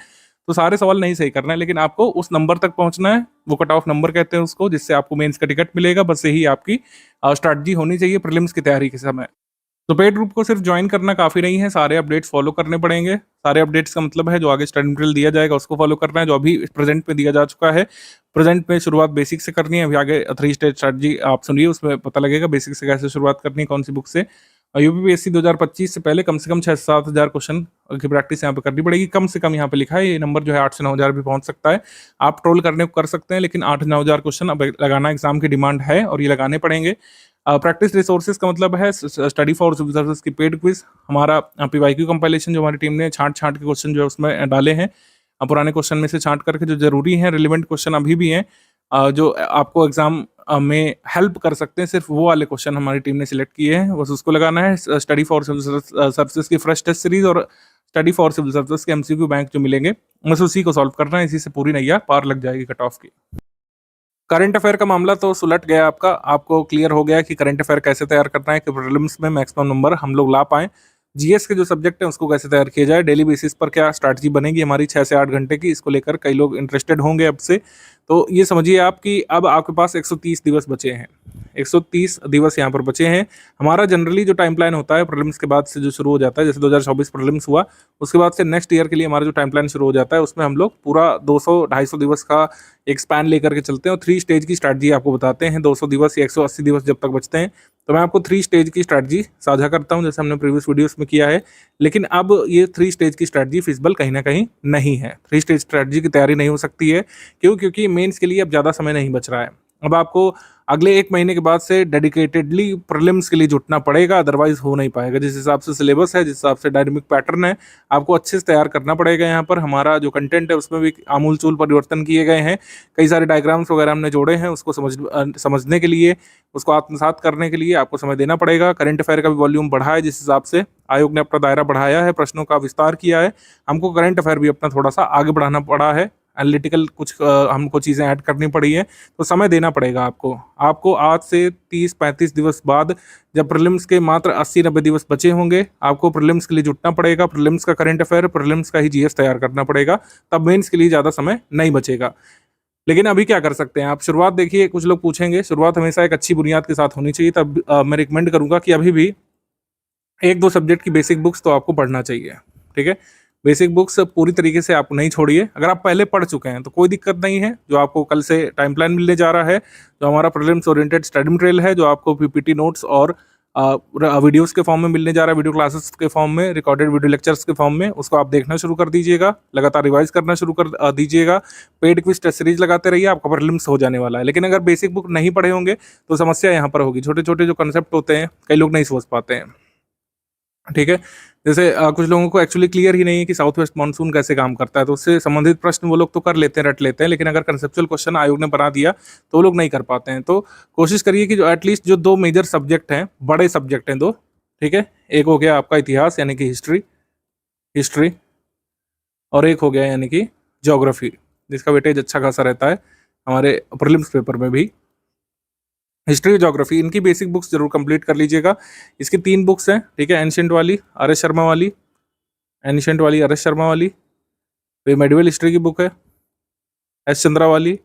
तो सारे सवाल नहीं सही करना है, लेकिन आपको उस नंबर तक पहुंचना है, वो कट ऑफ नंबर कहते हैं उसको, जिससे आपको मेंस का टिकट मिलेगा। बस यही आपकी स्ट्रैटेजी होनी चाहिए प्रीलिम्स की तैयारी के समय। तो पेड ग्रुप को सिर्फ ज्वाइन करना काफी नहीं है, सारे अपडेट्स फॉलो करने पड़ेंगे। सारे अपडेट्स का मतलब है जो आगे स्टडी मटेरियल दिया जाएगा उसको फॉलो करना है, जो अभी प्रेजेंट में दिया जा चुका है। प्रेजेंट में शुरुआत बेसिक से करनी है, अभी आगे 3 स्टेज स्ट्रैटेजी आप सुनिए, उसमें पता लगेगा बेसिक से कैसे शुरुआत करनी है, कौन सी बुक से। यूपीपीएससी 2025 से पहले कम से कम 6-7 हज़ार क्वेश्चन की प्रैक्टिस यहाँ पे करनी पड़ेगी। कम से कम यहाँ पे लिखा है, ये नंबर जो है 8 से 9 हज़ार भी पहुंच सकता है। आप ट्रोल करने को कर सकते हैं, लेकिन 8-9 हज़ार क्वेश्चन अब लगाना एग्जाम की डिमांड है और ये लगाने पड़ेंगे। प्रैक्टिस रिसोर्सेज का मतलब है स्टडी फॉर सिविल सर्विस की पेड क्विज, हमारा पीवाईक्यू कंपाइलेशन जो हमारी टीम ने छांट के क्वेश्चन जो है उसमें डाले हैं, पुराने क्वेश्चन में से छांट करके जो जरूरी हैं, रिलेवेंट क्वेश्चन अभी भी हैं, जो आपको एग्जाम में हेल्प कर सकते हैं, सिर्फ वो वाले क्वेश्चन हमारी टीम ने सिलेक्ट किए हैं, बस उसको लगाना है। स्टडी फॉर सिविल सर्विसेज की फ्रेश टेस्ट सीरीज और स्टडी फॉर सिविल सर्विसेज के एमसीक्यू बैंक जो मिलेंगे, बस उसी को सॉल्व करना है, इसी से पूरी नैया पार लग जाएगी कट ऑफ की। करंट अफेयर का मामला तो सुलट गया आपका, आपको क्लियर हो गया कि करंट अफेयर कैसे तैयार करना है कि प्रीलिम्स में मैक्सिमम नंबर हम लोग ला पाएं। जीएस के जो सब्जेक्ट है उसको कैसे तैयार किया जाए, डेली बेसिस पर क्या स्ट्रैटेजी बनेगी हमारी 6 से 8 घंटे की, इसको लेकर कई लोग इंटरेस्टेड होंगे अब से। तो ये समझिए आप कि अब आपके पास 130 दिवस बचे हैं, 130 दिवस यहाँ पर बचे हैं। हमारा जनरली जो टाइम प्लान होता है प्रीलिम्स के बाद से जो शुरू हो जाता है, जैसे 2024 प्रीलिम्स हुआ, उसके बाद से नेक्स्ट ईयर के लिए हमारा जो टाइम प्लान शुरू हो जाता है, उसमें हम लोग पूरा 200-250 दिवस का एक स्पैन लेकर के चलते हैं और 3 स्टेज की स्ट्रैटेजी आपको बताते हैं। 200 दिवस या 180 दिवस जब तक बचते हैं, तो मैं आपको 3 स्टेज की स्ट्रैटेजी साझा करता हूं, जैसे हमने प्रीवियस वीडियोस में किया है। लेकिन अब ये 3 स्टेज की स्ट्रैटेजी फिजिबल कहीं ना कहीं नहीं है, 3 स्टेज स्ट्रैटेजी की तैयारी नहीं हो सकती है। क्यों? क्योंकि मेंस के लिए अब ज़्यादा समय नहीं बच रहा है। अब आपको अगले 1 महीने के बाद से डेडिकेटेडली प्रीलिम्स के लिए जुटना पड़ेगा, अदरवाइज हो नहीं पाएगा। जिस हिसाब से सिलेबस है, जिस हिसाब से डायनेमिक पैटर्न है, आपको अच्छे से तैयार करना पड़ेगा। यहाँ पर हमारा जो कंटेंट है उसमें भी आमूल-चूल परिवर्तन किए गए हैं, कई सारे डायग्राम्स वगैरह हमने जोड़े हैं, उसको समझने के लिए, उसको आत्मसात करने के लिए आपको समय देना पड़ेगा। करंट अफेयर का भी वॉल्यूम बढ़ा है, जिस हिसाब से आयोग ने अपना दायरा बढ़ाया है, प्रश्नों का विस्तार किया है, हमको करंट अफेयर भी अपना थोड़ा सा आगे बढ़ाना पड़ा है। एनालिटिकल कुछ हमको चीज़ें ऐड करनी पड़ी है, तो समय देना पड़ेगा आपको आज से 30-35 दिवस बाद, जब प्रीलिम्स के मात्र 80-90 दिवस बचे होंगे, आपको प्रीलिम्स के लिए जुटना पड़ेगा। प्रीलिम्स का करंट अफेयर, प्रीलिम्स का ही जीएस तैयार करना पड़ेगा, तब मेंस के लिए ज़्यादा समय नहीं बचेगा। लेकिन अभी क्या कर सकते हैं आप? शुरुआत देखिए, कुछ लोग पूछेंगे, शुरुआत हमेशा एक अच्छी बुनियाद के साथ होनी चाहिए। तब मैं रिकमेंड करूंगा कि अभी भी 1-2 सब्जेक्ट की बेसिक बुक्स तो आपको पढ़ना चाहिए। ठीक है, बेसिक बुक्स पूरी तरीके से आप नहीं छोड़िए। अगर आप पहले पढ़ चुके हैं तो कोई दिक्कत नहीं है, जो आपको कल से टाइम प्लान मिलने जा रहा है, जो हमारा प्रीलिम्स ओरिएंटेड स्टडी मटेरियल है, जो आपको पीपीटी नोट्स और वीडियोस के फॉर्म में मिलने जा रहा है, वीडियो क्लासेस के फॉर्म में, रिकॉर्डेड वीडियो लेक्चर्स के फॉर्म में, उसको आप देखना शुरू कर दीजिएगा, लगातार रिवाइज करना शुरू कर दीजिएगा। पेड क्विज टेस्ट सीरीज लगाते रहिए, आपका प्रीलिम्स हो जाने वाला है। लेकिन अगर बेसिक बुक नहीं पढ़े होंगे तो समस्या यहाँ पर होगी। छोटे छोटे जो कंसेप्ट होते हैं कई लोग नहीं समझ पाते हैं। ठीक है, जैसे कुछ लोगों को एक्चुअली क्लियर ही नहीं है कि साउथ वेस्ट मानसून कैसे काम करता है, तो उससे संबंधित प्रश्न वो लोग तो कर लेते हैं, रट लेते हैं, लेकिन अगर कंसेप्चुअल क्वेश्चन आयोग ने बना दिया तो वो लोग नहीं कर पाते हैं। तो कोशिश करिए कि जो एटलीस्ट जो 2 मेजर सब्जेक्ट हैं, बड़े सब्जेक्ट हैं 2, ठीक है, एक हो गया आपका इतिहास यानी कि हिस्ट्री, और एक हो गया यानी कि ज्योग्राफी, जिसका वेटेज अच्छा खासा रहता है हमारे प्रीलिम्स पेपर में भी। हिस्ट्री, ज्योग्राफी, इनकी बेसिक बुक्स जरूर कंप्लीट कर लीजिएगा। इसकी 3 बुक्स हैं, ठीक है, एंशिएंट वाली आर एस शर्मा वाली, फिर मेडिवल हिस्ट्री की बुक है एस चंद्रा वाली,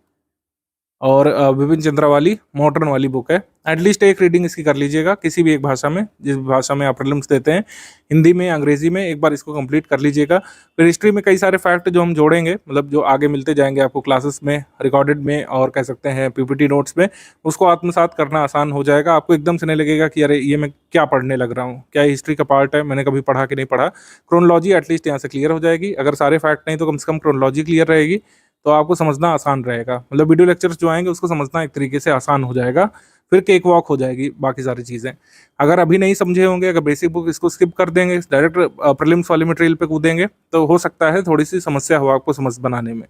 और विपिन चंद्रा वाली मॉडर्न वाली बुक है। एटलीस्ट एक रीडिंग इसकी कर लीजिएगा किसी भी एक भाषा में, जिस भाषा में आप प्रीलिम्स देते हैं, हिंदी में, अंग्रेजी में, एक बार इसको कंप्लीट कर लीजिएगा। फिर हिस्ट्री में कई सारे फैक्ट जो हम जोड़ेंगे, मतलब जो आगे मिलते जाएंगे आपको क्लासेस में, रिकॉर्डेड में और कह सकते हैं पीपीटी नोट्स में, उसको आत्मसात करना आसान हो जाएगा। आपको एकदम से नहीं लगेगा कि अरे ये मैं क्या पढ़ने लग रहा हूँ, क्या हिस्ट्री का पार्ट है, मैंने कभी पढ़ा कि नहीं पढ़ा। क्रोनोलॉजी एटलीस्ट यहाँ से क्लियर हो जाएगी। अगर सारे फैक्ट नहीं तो कम से कम क्रोनोलॉजी क्लियर रहेगी, तो आपको समझना आसान रहेगा। मतलब वीडियो लेक्चर्स जो आएंगे उसको समझना एक तरीके से आसान हो जाएगा। फिर केक वॉक हो जाएगी बाकी सारी चीज़ें। अगर अभी नहीं समझे होंगे, अगर बेसिक बुक इसको स्किप कर देंगे, डायरेक्ट प्रीलिम्स वाले मटेरियल पे कूदेंगे, तो हो सकता है थोड़ी सी समस्या हो आपको समझ बनाने में।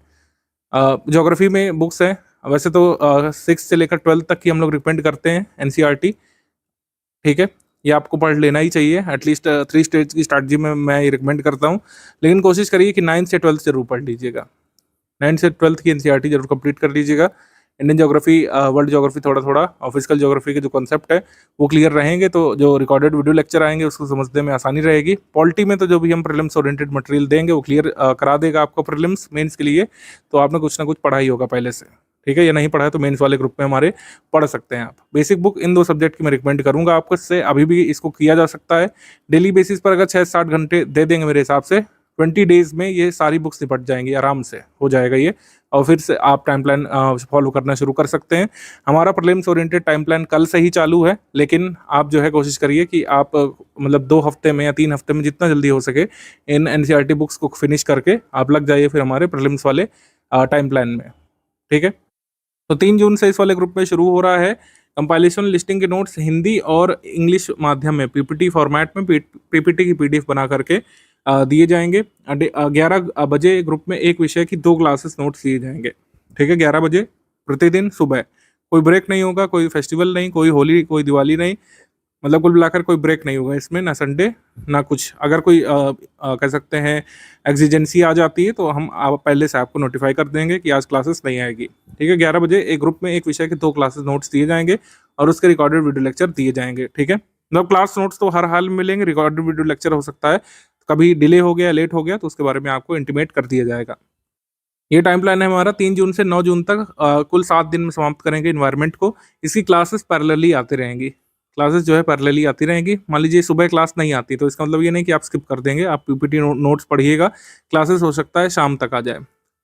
ज्योग्राफी में बुक्स हैं, वैसे तो 6 से लेकर 12 तक की हम लोग रिकमेंड करते हैं एनसीईआरटी, ठीक है। ये आपको पढ़ लेना ही चाहिए, एटलीस्ट 3 स्टेज की स्ट्रैटेजी में मैं ये रिकमेंड करता हूँ। लेकिन कोशिश करिए कि 9 से 12 जरूर पढ़ लीजिएगा। 9 से 12 की एनसीईआरटी जरूर कंप्लीट कर लीजिएगा। इंडियन ज्योग्राफी, वर्ल्ड ज्योग्राफी थोड़ा थोड़ा, और फिजिकल ज्योग्राफी के जो कॉन्सेप्ट है वो क्लियर रहेंगे, तो जो रिकॉर्डेड वीडियो लेक्चर आएंगे उसको समझने में आसानी रहेगी। पॉलिटी में तो जो भी हम प्रीलिम्स ओरिएंटेड मटेरियल देंगे वो क्लियर करा देगा आपको प्रीलिम्स मेंस के लिए। तो आपने कुछ ना कुछ पढ़ा ही होगा पहले से, ठीक है। या नहीं पढ़ा है तो मेंस वाले ग्रुप में हमारे पढ़ सकते हैं आप। बेसिक बुक इन 2 सब्जेक्ट की मैं रिकमेंड करूंगा आपको, इससे अभी भी इसको किया जा सकता है। डेली बेसिस पर अगर 6-7 घंटे दे देंगे मेरे हिसाब से 20 डेज में ये सारी बुक्स निपट जाएंगी, आराम से हो जाएगा ये। और फिर से आप टाइम प्लान फॉलो करना शुरू कर सकते हैं। हमारा प्रीलिम्स ओरिएंटेड टाइम प्लान कल से ही चालू है, लेकिन आप जो है कोशिश करिए कि आप मतलब 2 हफ्ते में या 3 हफ्ते में जितना जल्दी हो सके इन एनसीईआरटी बुक्स को फिनिश करके आप लग जाइए फिर हमारे प्रीलिम्स वाले टाइम प्लान में, ठीक है। तो 3 जून से इस वाले ग्रुप में शुरू हो रहा है। कंपाइलेशन लिस्टिंग के नोट्स हिंदी और इंग्लिश माध्यम में पीपीटी फॉर्मेट में पीपीटी की पीडीएफ बना करके दिए जाएंगे। 11 बजे ग्रुप में एक विषय की 2 क्लासेस नोट्स दिए जाएंगे, ठीक है। 11 बजे प्रतिदिन सुबह, कोई ब्रेक नहीं होगा, कोई फेस्टिवल नहीं, कोई होली, कोई दिवाली नहीं, मतलब कुल मिलाकर कोई ब्रेक नहीं होगा इसमें, ना संडे ना कुछ। अगर कोई कह सकते हैं एग्जिजेंसी आ जाती है तो हम पहले से आपको नोटिफाई कर देंगे कि आज क्लासेस नहीं आएगी, ठीक है। 11 बजे एक ग्रुप में एक विषय के 2 क्लासेस नोट्स दिए जाएंगे और उसके रिकॉर्डेड वीडियो लेक्चर दिए जाएंगे, ठीक है। मतलब क्लास नोट्स तो हर हाल में मिलेंगे, रिकॉर्डेड वीडियो लेक्चर हो सकता है कभी डिले हो गया, लेट हो गया, तो उसके बारे में आपको इंटीमेट कर दिया जाएगा। ये टाइम प्लान है हमारा। 3 जून से 9 जून तक कुल 7 दिन में समाप्त करेंगे इन्वायरमेंट को। इसकी क्लासेस पैरेलली आती रहेंगी, क्लासेस जो है पैरेलली आती रहेंगी। मान लीजिए सुबह क्लास नहीं आती तो इसका मतलब ये नहीं कि आप स्किप कर देंगे, आप पीपीटी नोट्स पढ़िएगा। क्लासेस हो सकता है शाम तक आ जाए,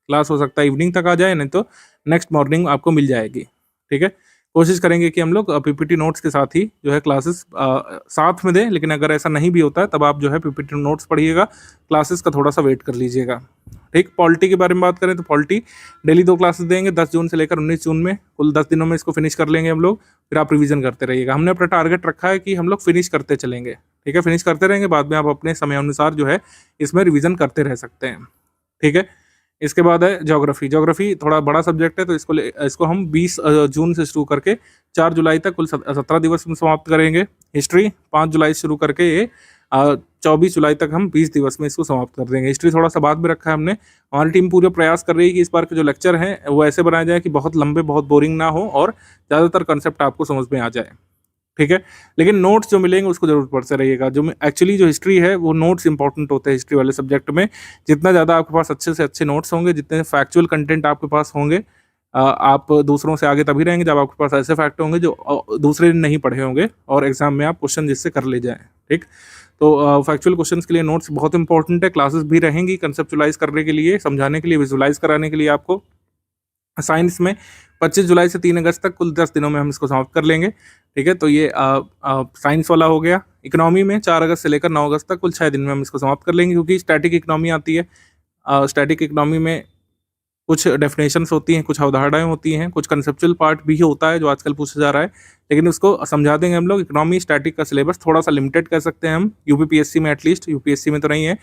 क्लास हो सकता है इवनिंग तक आ जाए, नहीं तो नेक्स्ट मॉर्निंग आपको मिल जाएगी, ठीक है। कोशिश करेंगे कि हम लोग पीपीटी नोट्स के साथ ही जो है क्लासेस साथ में दें, लेकिन अगर ऐसा नहीं भी होता है तब आप जो है पीपीटी नोट्स पढ़िएगा, क्लासेस का थोड़ा सा वेट कर लीजिएगा, ठीक। पॉलिटी के बारे में बात करें तो पॉलिटी डेली 2 क्लासेस देंगे, 10 जून से लेकर 19 जून में, कुल 10 दिनों में इसको फिनिश कर लेंगे हम लोग। फिर आप रिवीजन करते रहिएगा। हमने अपना टारगेट रखा है कि हम लोग फिनिश करते चलेंगे, ठीक है। फिनिश करते रहेंगे, बाद में आप अपने समय अनुसार जो है इसमें रिवीजन करते रह सकते हैं, ठीक है। इसके बाद है ज्योग्राफी। ज्योग्राफी थोड़ा बड़ा सब्जेक्ट है, तो इसको हम 20 जून से शुरू करके 4 जुलाई तक कुल 17 दिवस में समाप्त करेंगे। हिस्ट्री 5 जुलाई से शुरू करके ये 24 जुलाई तक हम 20 दिवस में इसको समाप्त कर देंगे। हिस्ट्री थोड़ा सा बाद में रखा है हमने। हमारी टीम पूरे प्रयास कर रही है कि इस बार के जो लेक्चर हैं वो ऐसे बनाए जाए कि बहुत लंबे, बहुत बोरिंग ना हो और ज़्यादातर कंसेप्ट आपको समझ में आ जाए, ठीक है। लेकिन नोट्स जो मिलेंगे उसको जरूर पढ़ते रहिएगा। जो एक्चुअली जो हिस्ट्री है वो नोट्स इंपॉर्टेंट होते हैं हिस्ट्री वाले सब्जेक्ट में। जितना ज़्यादा आपके पास अच्छे से अच्छे नोट्स होंगे, जितने फैक्चुअल कंटेंट आपके पास होंगे, आप दूसरों से आगे तभी रहेंगे जब आपके पास ऐसे फैक्ट होंगे जो दूसरे ने नहीं पढ़े होंगे और एग्जाम में आप क्वेश्चन जिससे कर ले जाएँ, ठीक। तो फैक्चुअल क्वेश्चंस के लिए नोट्स बहुत इंपॉर्टेंट है। क्लासेस भी रहेंगी कंसेप्चुलाइज करने के लिए, समझाने के लिए, विजुलाइज कराने के लिए आपको। साइंस में 25 जुलाई से 3 अगस्त तक कुल 10 दिनों में हम इसको समाप्त कर लेंगे, ठीक है। तो ये साइंस वाला हो गया। इकोनॉमी में 4 अगस्त से लेकर 9 अगस्त तक कुल 6 दिन में हम इसको समाप्त कर लेंगे, क्योंकि स्टैटिक इकोनॉमी आती है। स्टैटिक इकोनॉमी में कुछ डेफिनेशंस होती हैं, कुछ अवधारणाएं होती हैं, कुछ कंसेप्चुअल पार्ट भी होता है जो आजकल पूछा जा रहा है, लेकिन उसको समझा देंगे हम लोग। इकोनॉमी स्टैटिक का सिलेबस थोड़ा सा लिमिटेड कह सकते हैं हम, यूपीपीएससी में एटलीस्ट, यूपीएससी में तो नहीं है।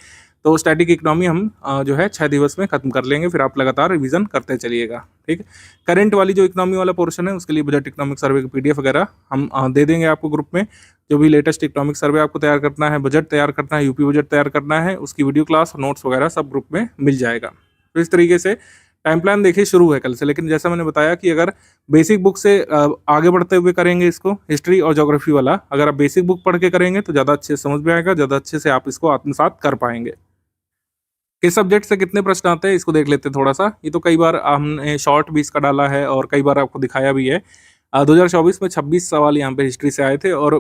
तो स्टैटिक इकोनॉमी हम जो है 6 दिवस में खत्म कर लेंगे, फिर आप लगातार रिवीजन करते चलिएगा, ठीक। करंट वाली जो इकोनॉमी वाला पोर्शन है उसके लिए बजट इकोनॉमिक सर्वे की पीडीएफ वगैरह हम दे देंगे आपको ग्रुप में। जो भी लेटेस्ट इकोनॉमिक सर्वे आपको तैयार करना है, बजट तैयार करना है, यूपी बजट तैयार करना है, उसकी वीडियो क्लास, नोट्स वगैरह सब ग्रुप में मिल जाएगा। तो इस तरीके से टाइम प्लान देखिए शुरू है कल से। लेकिन जैसा मैंने बताया कि अगर बेसिक बुक से आगे बढ़ते हुए करेंगे इसको, हिस्ट्री और ज्योग्राफी वाला, अगर आप बेसिक बुक पढ़ के करेंगे तो ज़्यादा अच्छे से समझ में आएगा, ज़्यादा अच्छे से आप इसको आत्मसात कर पाएंगे। किस सब्जेक्ट से कितने प्रश्न आते हैं इसको देख लेते हैं थोड़ा सा। ये तो कई बार हमने शॉर्ट भी इसका डाला है और कई बार आपको दिखाया भी है। 2024 में 26 सवाल यहाँ पे हिस्ट्री से आए थे और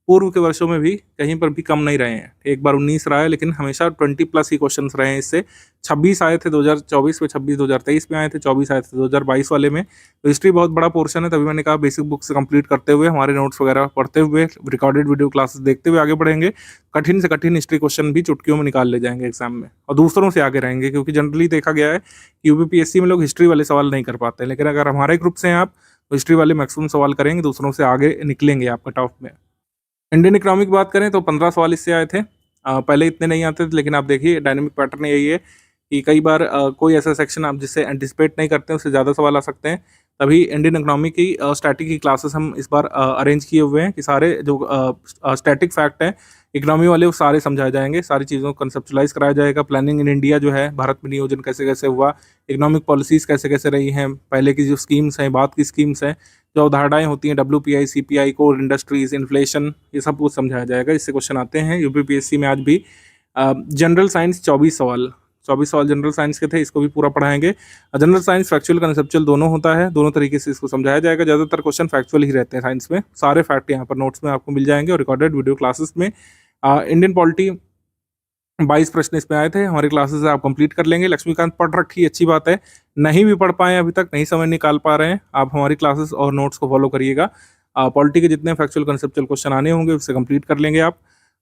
पूर्व के वर्षों में भी कहीं पर भी कम नहीं रहे हैं। एक बार 19 रहा है लेकिन हमेशा 20 प्लस ही क्वेश्चंस रहे हैं इससे। 26 आए थे 2024 में, 26 2023 में आए थे, 24 आए थे 2022 वाले में। तो हिस्ट्री बहुत बड़ा पोर्शन है, तभी मैंने कहा बेसिक बुक से कंप्लीट करते हुए, हमारे नोट्स वगैरह पढ़ते हुए, रिकॉर्डेड वीडियो क्लासेस देखते हुए आगे बढ़ेंगे। कठिन से कठिन हिस्ट्री क्वेश्चन भी चुटकियों में निकाल ले जाएंगे एग्जाम में और दूसरों से आगे रहेंगे, क्योंकि जनरली देखा गया है कि यूपीपीएससी में लोग हिस्ट्री वाले सवाल नहीं कर पाते, लेकिन अगर हमारे ग्रुप से हैं आप तो हिस्ट्री वाले मैक्सिमम सवाल करेंगे, दूसरों से आगे निकलेंगे आप कट ऑफ में। इंडियन इकोनॉमी की बात करें तो 15 सवाल इससे आए थे। पहले इतने नहीं आते थे, लेकिन आप देखिए डायनामिक पैटर्न यही है कि कई बार कोई ऐसा सेक्शन आप जिससे एंटिसिपेट नहीं करते हैं उससे ज़्यादा सवाल आ सकते हैं। तभी इंडियन इकोनॉमी की स्टैटिक की क्लासेस हम इस बार अरेंज किए हुए हैं कि सारे जो स्टैटिक फैक्ट हैं इकोनॉमी वाले वो सारे समझाए जाएंगे, सारी चीज़ों को कंसेप्चुलाइज कराया जाएगा। प्लानिंग इन इंडिया जो है, भारत में नियोजन कैसे कैसे हुआ, इकोनॉमिक पॉलिसीज़ कैसे कैसे रही हैं, पहले की जो स्कीम्स हैं, बाद की स्कीम्स हैं, जो अवधारणाएं होती हैं, WPI, CPI, core industries, inflation, ये सब कुछ समझाया जाएगा। इससे क्वेश्चन आते हैं यूपीपीएससी में आज भी। जनरल साइंस 24 सवाल जनरल साइंस के थे, इसको भी पूरा पढ़ाएंगे। जनरल साइंस फैक्चुअल कंसेप्चुअल दोनों होता है, दोनों तरीके से इसको समझाया जाएगा। ज़्यादातर क्वेश्चन फैक्चुअल ही रहते हैं साइंस में, सारे फैक्ट यहाँ पर नोट्स में आपको मिल जाएंगे और रिकॉर्डेड वीडियो क्लासेस में। इंडियन पॉलिटी 22 प्रश्न इसमें आए थे, हमारी क्लासेस आप कंप्लीट कर लेंगे। लक्ष्मीकांत पढ़ रखी, अच्छी बात है। नहीं भी पढ़ पाए अभी तक, नहीं समय निकाल पा रहे हैं, आप हमारी क्लासेस और नोट्स को फॉलो करिएगा। पॉलिटी के जितने फैक्चुअल कंसेप्चुअल क्वेश्चन आने होंगे उससे कंप्लीट कर लेंगे आप।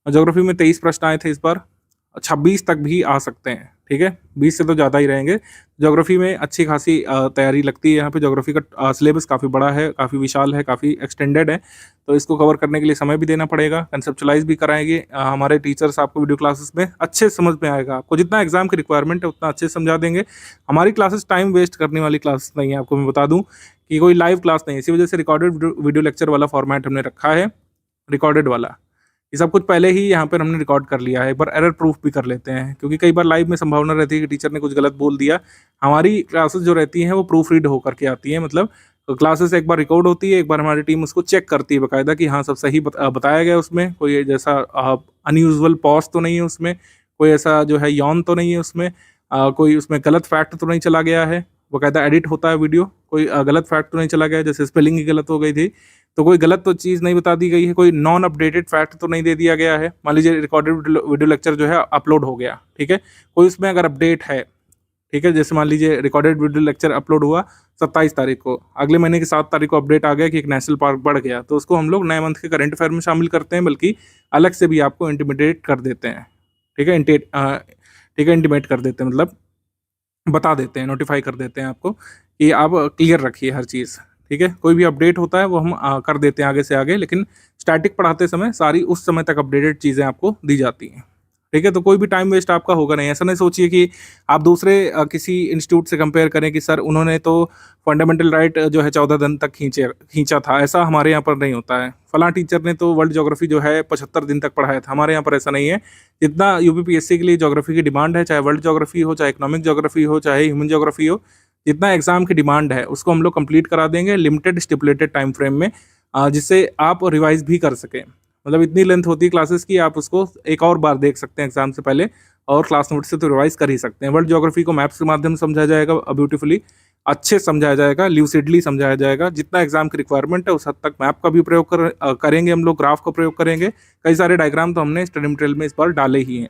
ज्योग्राफी में 23 प्रश्न आए थे इस बार, 26 तक भी आ सकते हैं, ठीक है, 20 से तो ज़्यादा ही रहेंगे। ज्योग्राफी में अच्छी खासी तैयारी लगती है यहाँ पे। ज्योग्राफी का सिलेबस काफ़ी बड़ा है, काफ़ी विशाल है, काफ़ी एक्सटेंडेड है, तो इसको कवर करने के लिए समय भी देना पड़ेगा। कंसेप्चुलाइज भी कराएंगे हमारे टीचर्स आपको वीडियो क्लासेस में, अच्छे समझ में आएगा आपको। जितना एग्जाम की रिक्वायरमेंट है उतना अच्छे से समझा देंगे। हमारी क्लासेस टाइम वेस्ट करने वाली क्लासेस नहीं है, आपको मैं बता दूँ कि कोई लाइव क्लास नहीं है, इसी वजह से रिकॉर्डेड वीडियो लेक्चर वाला फॉर्मेट हमने रखा है, रिकॉर्डेड वाला। ये सब कुछ पहले ही यहाँ पर हमने रिकॉर्ड कर लिया है, एक बार एरर प्रूफ भी कर लेते हैं, क्योंकि कई बार लाइव में संभावना रहती है कि टीचर ने कुछ गलत बोल दिया। हमारी क्लासेस जो रहती हैं वो प्रूफ रीड होकर के आती हैं, मतलब क्लासेस एक बार रिकॉर्ड होती है, एक बार हमारी टीम उसको चेक करती है बाकायदा कि हाँ सब सही बताया गया, उसमें कोई जैसा अनयूजुअल पॉज तो नहीं है, उसमें कोई ऐसा जो है यौन तो नहीं है, उसमें कोई उसमें गलत फैक्ट तो नहीं चला गया है। बाकायदा एडिट होता है वीडियो, कोई गलत फैक्ट तो नहीं चला गया, जैसे स्पेलिंग ही गलत हो गई थी तो कोई गलत तो चीज़ नहीं बता दी गई है, कोई नॉन अपडेटेड फैक्ट तो नहीं दे दिया गया है। मान लीजिए रिकॉर्डेड वीडियो लेक्चर जो है अपलोड हो गया, ठीक है, कोई उसमें अगर अपडेट है, ठीक है, जैसे मान लीजिए रिकॉर्डेड वीडियो लेक्चर अपलोड हुआ 27 तारीख को, अगले महीने की 7 तारीख को अपडेट आ गया कि एक नेशनल पार्क बढ़ गया, तो उसको हम लोग नए मंथ के करंट अफेयर में शामिल करते हैं, बल्कि अलग से भी आपको इंटीमेट कर देते हैं, ठीक है, इंटीमेट कर देते हैं, मतलब बता देते हैं, नोटिफाई कर देते हैं आपको कि आप क्लियर रखिए हर चीज़, ठीक है। कोई भी अपडेट होता है वो हम कर देते हैं आगे से आगे, लेकिन स्टैटिक पढ़ाते समय सारी उस समय तक अपडेटेड चीज़ें आपको दी जाती हैं, ठीक है। तो कोई भी टाइम वेस्ट आपका होगा नहीं। ऐसा नहीं सोचिए कि आप दूसरे किसी इंस्टीट्यूट से कंपेयर करें कि सर उन्होंने तो फंडामेंटल राइट जो है 14 दिन तक खींचा था, ऐसा हमारे यहाँ पर नहीं होता है। फलां टीचर ने तो वर्ल्ड ज्योग्राफी जो है 75 दिन तक पढ़ाया था, हमारे यहाँ पर ऐसा नहीं है। जितना यूपीपीएससी के लिए ज्योग्राफी की डिमांड है, चाहे वर्ल्ड ज्योग्राफी हो, चाहे इकोनॉमिक ज्योग्राफी हो, चाहे ह्यूमन ज्योग्राफी हो, जितना एग्जाम की डिमांड है उसको हम लोग कंप्लीट करा देंगे लिमिटेड स्टिपुलेटेड टाइम फ्रेम में, जिससे आप रिवाइज भी कर सकें। मतलब इतनी लेंथ होती है क्लासेस की, आप उसको एक और बार देख सकते हैं एग्जाम से पहले, और क्लास नोट से तो रिवाइज कर ही सकते हैं। वर्ल्ड ज्योग्राफी को मैप्स के माध्यम से समझाया जाएगा, ब्यूटीफुली अच्छे समझाया जाएगा, ल्यूसिडली समझाया जाएगा। जितना एग्जाम की रिक्वायरमेंट है उस हद तक मैप का भी प्रयोग करेंगे हम लोग, ग्राफ का प्रयोग करेंगे। कई सारे डायग्राम तो हमने स्टडी मटेरियल में इस बार डाले ही हैं।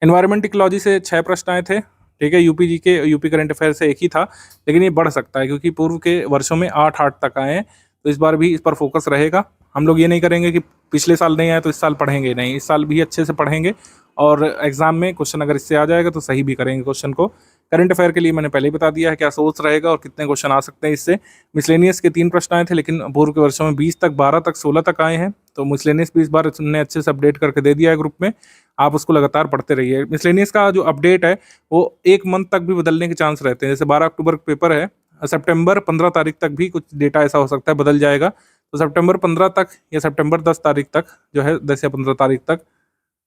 एनवायरमेंट इकोलॉजी से 6 प्रश्न आए थे, ठीक है। यूपी करंट अफेयर से एक ही था, लेकिन ये बढ़ सकता है क्योंकि पूर्व के वर्षों में 8 तक आए हैं, तो इस बार भी इस पर फोकस रहेगा। हम लोग ये नहीं करेंगे कि पिछले साल नहीं आए तो इस साल पढ़ेंगे नहीं, इस साल भी अच्छे से पढ़ेंगे और एग्जाम में क्वेश्चन अगर इससे आ जाएगा तो सही भी करेंगे क्वेश्चन को। करंट अफेयर के लिए मैंने पहले ही बता दिया है क्या सोर्स रहेगा और कितने क्वेश्चन आ सकते हैं इससे। मिसलेनियस के 3 प्रश्न आए थे, लेकिन पूर्व के वर्षों में 20 तक, 12 तक, 16 तक आए हैं, तो मिसलेनियस भी इस बार हमने अच्छे से अपडेट करके दे दिया है ग्रुप में। आप उसको लगातार पढ़ते रहिए। मिसलेनियस का जो अपडेट है वो 1 मंथ तक भी बदलने के चांस रहते हैं। जैसे 12 अक्टूबर का पेपर है, सितंबर 15 तारीख तक भी कुछ डेटा ऐसा हो सकता है बदल जाएगा, तो सितंबर 15 तक या सितंबर 10 तारीख तक जो है, 10 या 15 तारीख तक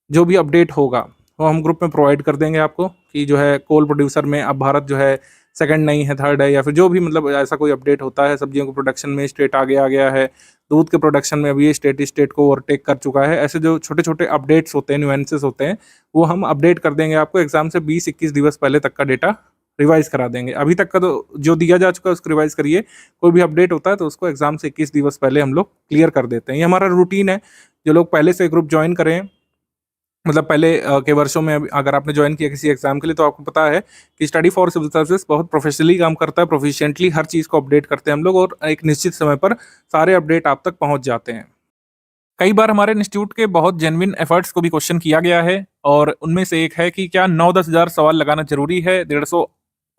जो भी अपडेट होगा वो हम ग्रुप में प्रोवाइड कर देंगे आपको कि जो है कोल प्रोड्यूसर में अब भारत जो है सेकंड नहीं है, थर्ड है, या फिर जो भी मतलब ऐसा कोई अपडेट होता है। सब्जियों के प्रोडक्शन में स्टेट आगे आ गया है, दूध के प्रोडक्शन में अभी ये स्टेट को ओवरटेक कर चुका है। ऐसे जो छोटे छोटे अपडेट्स होते हैं, न्यूएंसेस होते हैं, वो हम अपडेट कर देंगे आपको। एग्जाम से 20-21 दिवस पहले तक का डेटा रिवाइज करा देंगे। अभी तक का तो जो दिया जा चुका है उसको रिवाइज करिए। कोई भी अपडेट होता है तो उसको एग्जाम से 21 दिवस पहले हम लोग क्लियर कर देते हैं। ये हमारा रूटीन है। जो लोग पहले से ग्रुप ज्वाइन करें, मतलब पहले के वर्षों में अगर आपने ज्वाइन किया किसी एग्जाम के लिए, तो आपको पता है कि स्टडी फॉर सिविल सर्विसेज बहुत प्रोफेशनली काम करता है, प्रोफिशिएंटली हर चीज़ को अपडेट करते हैं हम लोग, और एक निश्चित समय पर सारे अपडेट आप तक पहुंच जाते हैं। कई बार हमारे इंस्टीट्यूट के बहुत जेन्युइन एफर्ट्स को भी क्वेश्चन किया गया है, और उनमें से एक है कि क्या 9-10 हज़ार सवाल लगाना जरूरी है 150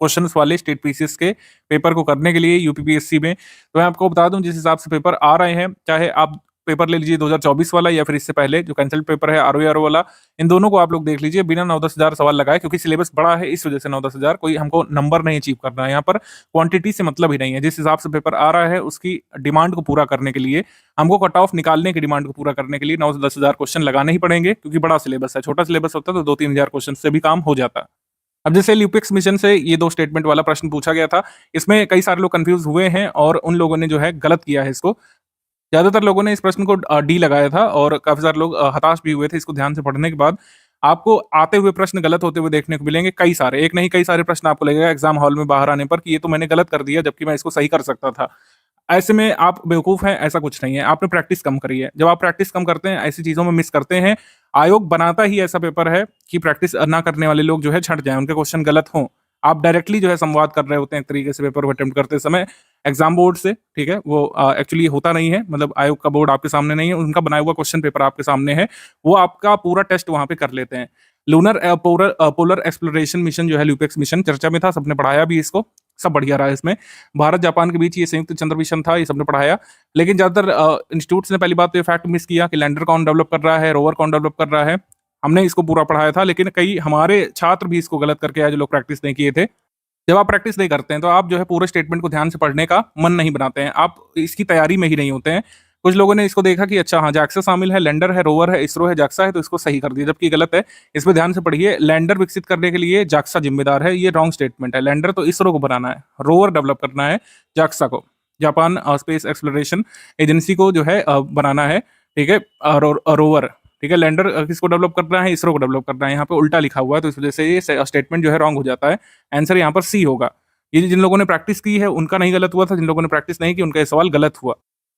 क्वेश्चंस वाले स्टेट पीसीएस के पेपर को करने के लिए यूपीपीएससी में। तो मैं आपको बता दूं, जिस हिसाब से पेपर आ रहे हैं, चाहे आप पेपर ले लीजिए 2024 वाला या फिर इससे पहले जो कैंसिल्ड पेपर है आरओ वाला, इन दोनों को आप लोग देख लीजिए बिना 9-10 हज़ार सवाल लगाए, क्योंकि सिलेबस बड़ा है इस वजह से 9-10 हज़ार। कोई हमको नंबर नहीं अचीव करना है यहाँ पर, क्वांटिटी से मतलब ही नहीं है। जिस हिसाब से पेपर आ रहा है उसकी डिमांड को पूरा करने के लिए, हमको कट ऑफ निकालने की डिमांड को पूरा करने के लिए 9-10 हज़ार क्वेश्चन लगाने ही पड़ेंगे, क्योंकि बड़ा सिलेबस है। छोटा सिलेबस होता तो 2-3 हज़ार क्वेश्चन से भी काम हो जाता। अब जैसे ल्यूपिक्स मिशन से ये 2 स्टेटमेंट वाला प्रश्न पूछा गया था, इसमें कई सारे लोग कंफ्यूज हुए हैं और उन लोगों ने जो है गलत किया है इसको। ज्यादातर लोगों ने इस प्रश्न को डी लगाया था, और काफी सारे लोग हताश भी हुए थे इसको ध्यान से पढ़ने के बाद। आपको आते हुए प्रश्न गलत होते हुए देखने को मिलेंगे, कई सारे, एक नहीं कई सारे प्रश्न आपको लगेगा एग्जाम हॉल में बाहर आने पर कि ये तो मैंने गलत कर दिया, जबकि मैं इसको सही कर सकता था। ऐसे में आप बेवकूफ हैं, ऐसा कुछ नहीं है। आपने प्रैक्टिस कम करी है। जब आप प्रैक्टिस कम करते हैं, ऐसी चीजों में मिस करते हैं, आयोग बनाता ही ऐसा पेपर है कि प्रैक्टिस ना करने वाले लोग जो है छट जाएं, उनके क्वेश्चन गलत हों। आप डायरेक्टली जो है संवाद कर रहे होते हैं एक तरीके से पेपर को अटेम्प्ट करते समय एग्जाम बोर्ड से, ठीक है। वो एक्चुअली होता नहीं है, मतलब आयोग का बोर्ड आपके सामने नहीं है, उनका बनाया हुआ क्वेश्चन पेपर आपके सामने है, वो आपका पूरा टेस्ट वहां पे कर लेते हैं। लूनर पोलर एक्सप्लोरेशन मिशन जो है ल्यूपेक्स मिशन चर्चा में था, सबने पढ़ाया भी इसको, सब बढ़िया रहा इसमें। भारत जापान के बीच ये संयुक्त चंद्र मिशन था, ये सबने पढ़ाया। लेकिन ज्यादातर इंस्टीट्यूट्स ने पहली बात तो ये फैक्ट मिस किया कि लैंडर कौन डेवलप कर रहा है, रोवर कौन डेवलप कर रहा है। हमने इसको पूरा पढ़ाया था, लेकिन कई हमारे छात्र भी इसको गलत करके आए जो लोग प्रैक्टिस नहीं किए थे। जब आप प्रैक्टिस नहीं करते हैं तो आप जो है पूरे स्टेटमेंट को ध्यान से पढ़ने का मन नहीं बनाते हैं, आप इसकी तैयारी में ही नहीं होते हैं। कुछ लोगों ने इसको देखा कि अच्छा हाँ जाक्सा शामिल है, लैंडर है, रोवर है, इसरो है, जाक्सा है, तो इसको सही कर दिया, जबकि गलत है। इस पे ध्यान से पढ़िए। लैंडर विकसित करने के लिए जाक्सा जिम्मेदार है, ये रॉन्ग स्टेटमेंट है। लैंडर तो इसरो को बनाना है, रोवर डेवलप करना है जाक्सा को, जापान स्पेस एक्सप्लोरेशन एजेंसी को जो है बनाना है, ठीक है, रोवर, ठीक है। लैंडर किसको डेवलप करना है, इसरो को डेवलप करना है। यहाँ पे उल्टा लिखा हुआ है, तो इस वजह से ये स्टेटमेंट जो है रॉन्ग हो जाता है। आंसर यहाँ पर सी होगा। ये जिन लोगों ने प्रैक्टिस की है उनका नहीं गलत हुआ था, जिन लोगों ने प्रैक्टिस नहीं की उनका ये सवाल गलत हुआ।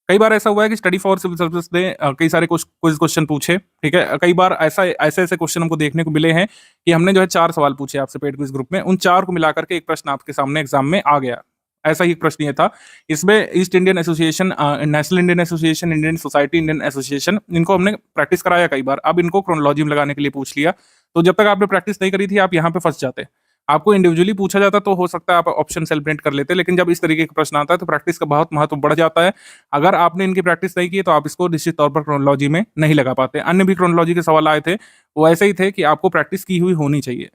कई बार ऐसा हुआ है कि स्टडी फॉर सिविल सर्विस ने कई सारे क्विज क्वेश्चन पूछे, ठीक है। कई बार ऐसे ऐसे क्वेश्चन हमको देखने को मिले हैं कि हमने जो है 4 सवाल पूछे आपसे पेड क्विज ग्रुप में, उन 4 को मिलाकर के एक प्रश्न आपके सामने एग्जाम में आ गया। ऐसा ही एक प्रश्न ये था। इसमें east Indian association, national Indian association, Indian society, Indian association, इनको हमने प्रैक्टिस कराया कई बार। अब इनको क्रोनोलॉजी में लगाने के लिए पूछ लिया, तो जब तक आपने प्रैक्टिस नहीं करी थी आप यहाँ पे फंस जाते। आपको इंडिविजुअली पूछा जाता तो हो सकता है आप ऑप्शन सेलिब्रेट कर लेते, लेकिन जब इस तरीके का प्रश्न आता है तो प्रैक्टिस का बहुत महत्व बढ़ जाता है। अगर आपने इनकी प्रैक्टिस नहीं की तो आप इसको निश्चित तौर पर क्रोनोलॉजी में नहीं लगा पाते। अन्य भी क्रोनोलॉजी के सवाल आए थे, वो ऐसे ही थे कि आपको प्रैक्टिस की हुई होनी चाहिए।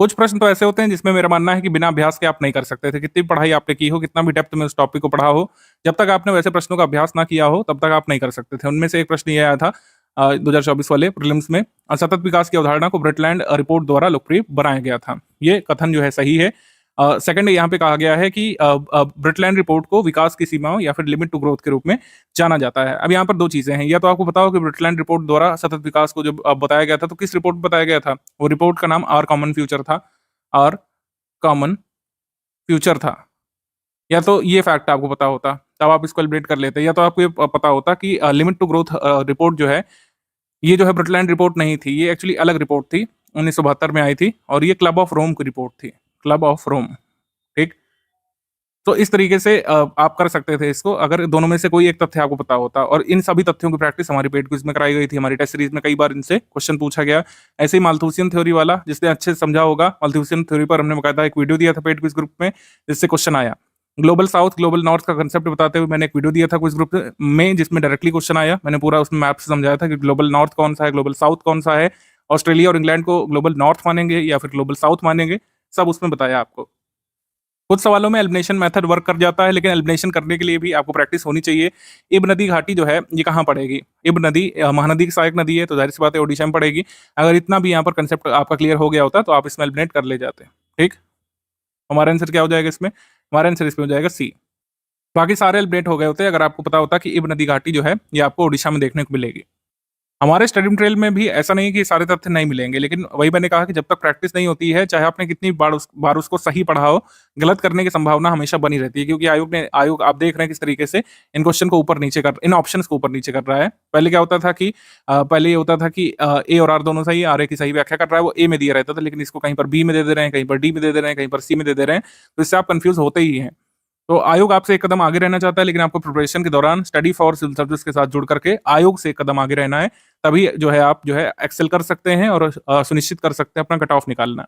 कुछ प्रश्न तो ऐसे होते हैं जिसमें मेरा मानना है कि बिना अभ्यास के आप नहीं कर सकते थे, कितनी पढ़ाई आपने की हो, कितना भी डेप्थ में उस टॉपिक को पढ़ा हो, जब तक आपने वैसे प्रश्नों का अभ्यास ना किया हो तब तक आप नहीं कर सकते थे। उनमें से एक प्रश्न ये आया था 2024 वाले प्रीलिम्स में, सतत विकास की अवधारणा को ब्रिटलैंड रिपोर्ट द्वारा लोकप्रिय बनाया गया था। ये कथन जो है सही है। सेकंड यहाँ पे कहा गया है कि ब्रिटलैंड रिपोर्ट को विकास की सीमाओं या फिर लिमिट टू ग्रोथ के रूप में जाना जाता है। अब यहाँ पर 2 चीजें हैं, या तो आपको पता हो कि ब्रिटलैंड रिपोर्ट द्वारा सतत विकास को जब बताया गया था तो किस रिपोर्ट में बताया गया था, वो रिपोर्ट का नाम आर कॉमन फ्यूचर था, आर कॉमन फ्यूचर था। या तो ये फैक्ट आपको पता होता तब आप इसको एलिब्रेट कर लेते, या तो आपको ये पता होता कि लिमिट टू ग्रोथ रिपोर्ट जो है, ये जो है ब्रिटलैंड रिपोर्ट नहीं थी, ये एक्चुअली अलग रिपोर्ट थी, 1972 में आई थी, और ये क्लब ऑफ रोम की रिपोर्ट थी, क्लब ऑफ रोम, ठीक। तो इस तरीके से आप कर सकते थे इसको, अगर दोनों में से कोई एक तथ्य आपको पता होता। और इन सभी तथ्यों की प्रैक्टिस हमारी पेड क्विज में कराई गई थी, हमारी टेस्ट सीरीज में कई बार इनसे क्वेश्चन पूछा गया। ऐसे ही माल्थूसियन थ्योरी वाला, जिसने अच्छे से समझा होगा, माल्थूसियन थ्योरी पर हमने बकायदा एक वीडियो दिया था पेड क्विज ग्रुप में, जिससे क्वेश्चन आया। ग्लोबल साउथ ग्लोबल नॉर्थ का कंसेप्ट बताते हुए मैंने एक वीडियो दिया था क्विज ग्रुप में, जिसमें डायरेक्टली क्वेश्चन आया। मैंने पूरा उसमें मैप से समझाया था कि ग्लोबल नॉर्थ कौन सा है, ग्लोबल साउथ कौन सा है, ऑस्ट्रेलिया और इंग्लैंड को ग्लोबल नॉर्थ मानेंगे या फिर ग्लोबल साउथ मानेंगे, सब उसमें बताया आपको। कुछ सवालों में एलिमिनेशन मेथड वर्क कर जाता है, लेकिन एलिमिनेशन करने के लिए भी आपको प्रैक्टिस होनी चाहिए। इब नदी घाटी जो है ये कहाँ पड़ेगी? इब नदी महानदी की सहायक नदी है, तो जाहिर सी बात है ओडिशा में पड़ेगी। अगर इतना भी यहाँ पर कंसेप्ट आपका क्लियर हो गया होता तो आप इसमें एलिमिनेट कर ले जाते। ठीक, हमारा आंसर क्या हो जाएगा इसमें? हमारा आंसर इसमें हो जाएगा सी। बाकी सारे एलिमिनेट हो गए होते अगर आपको पता होता कि इब नदी घाटी जो है ये आपको ओडिशा में देखने को मिलेगी। हमारे स्टडी मटेरियल में भी ऐसा नहीं है कि सारे तथ्य नहीं मिलेंगे, लेकिन वही मैंने कहा कि जब तक प्रैक्टिस नहीं होती है, चाहे आपने कितनी बार उसको सही पढ़ा हो, गलत करने की संभावना हमेशा बनी रहती है। क्योंकि आयोग आप देख रहे हैं किस तरीके से इन क्वेश्चन को ऊपर नीचे कर, इन ऑप्शंस को ऊपर नीचे कर रहा है। पहले क्या होता था कि पहले ये होता था कि ए और आर दोनों सही, आर ए की सही व्याख्या कर रहा है, वो ए में दिया रहता था, लेकिन इसको कहीं पर बी में दे रहे हैं, कहीं पर डी में दे रहे हैं, कहीं पर सी में दे रहे हैं, तो इससे आप कंफ्यूज होते ही हैं। तो आयोग आपसे एक कदम आगे रहना चाहता है, लेकिन आपको प्रिपरेशन के दौरान स्टडी फॉर सिविल सर्विस के साथ जुड़ करके आयोग से एक कदम आगे रहना है, तभी जो है आप जो है एक्सेल कर सकते हैं और सुनिश्चित कर सकते हैं अपना कट ऑफ निकालना।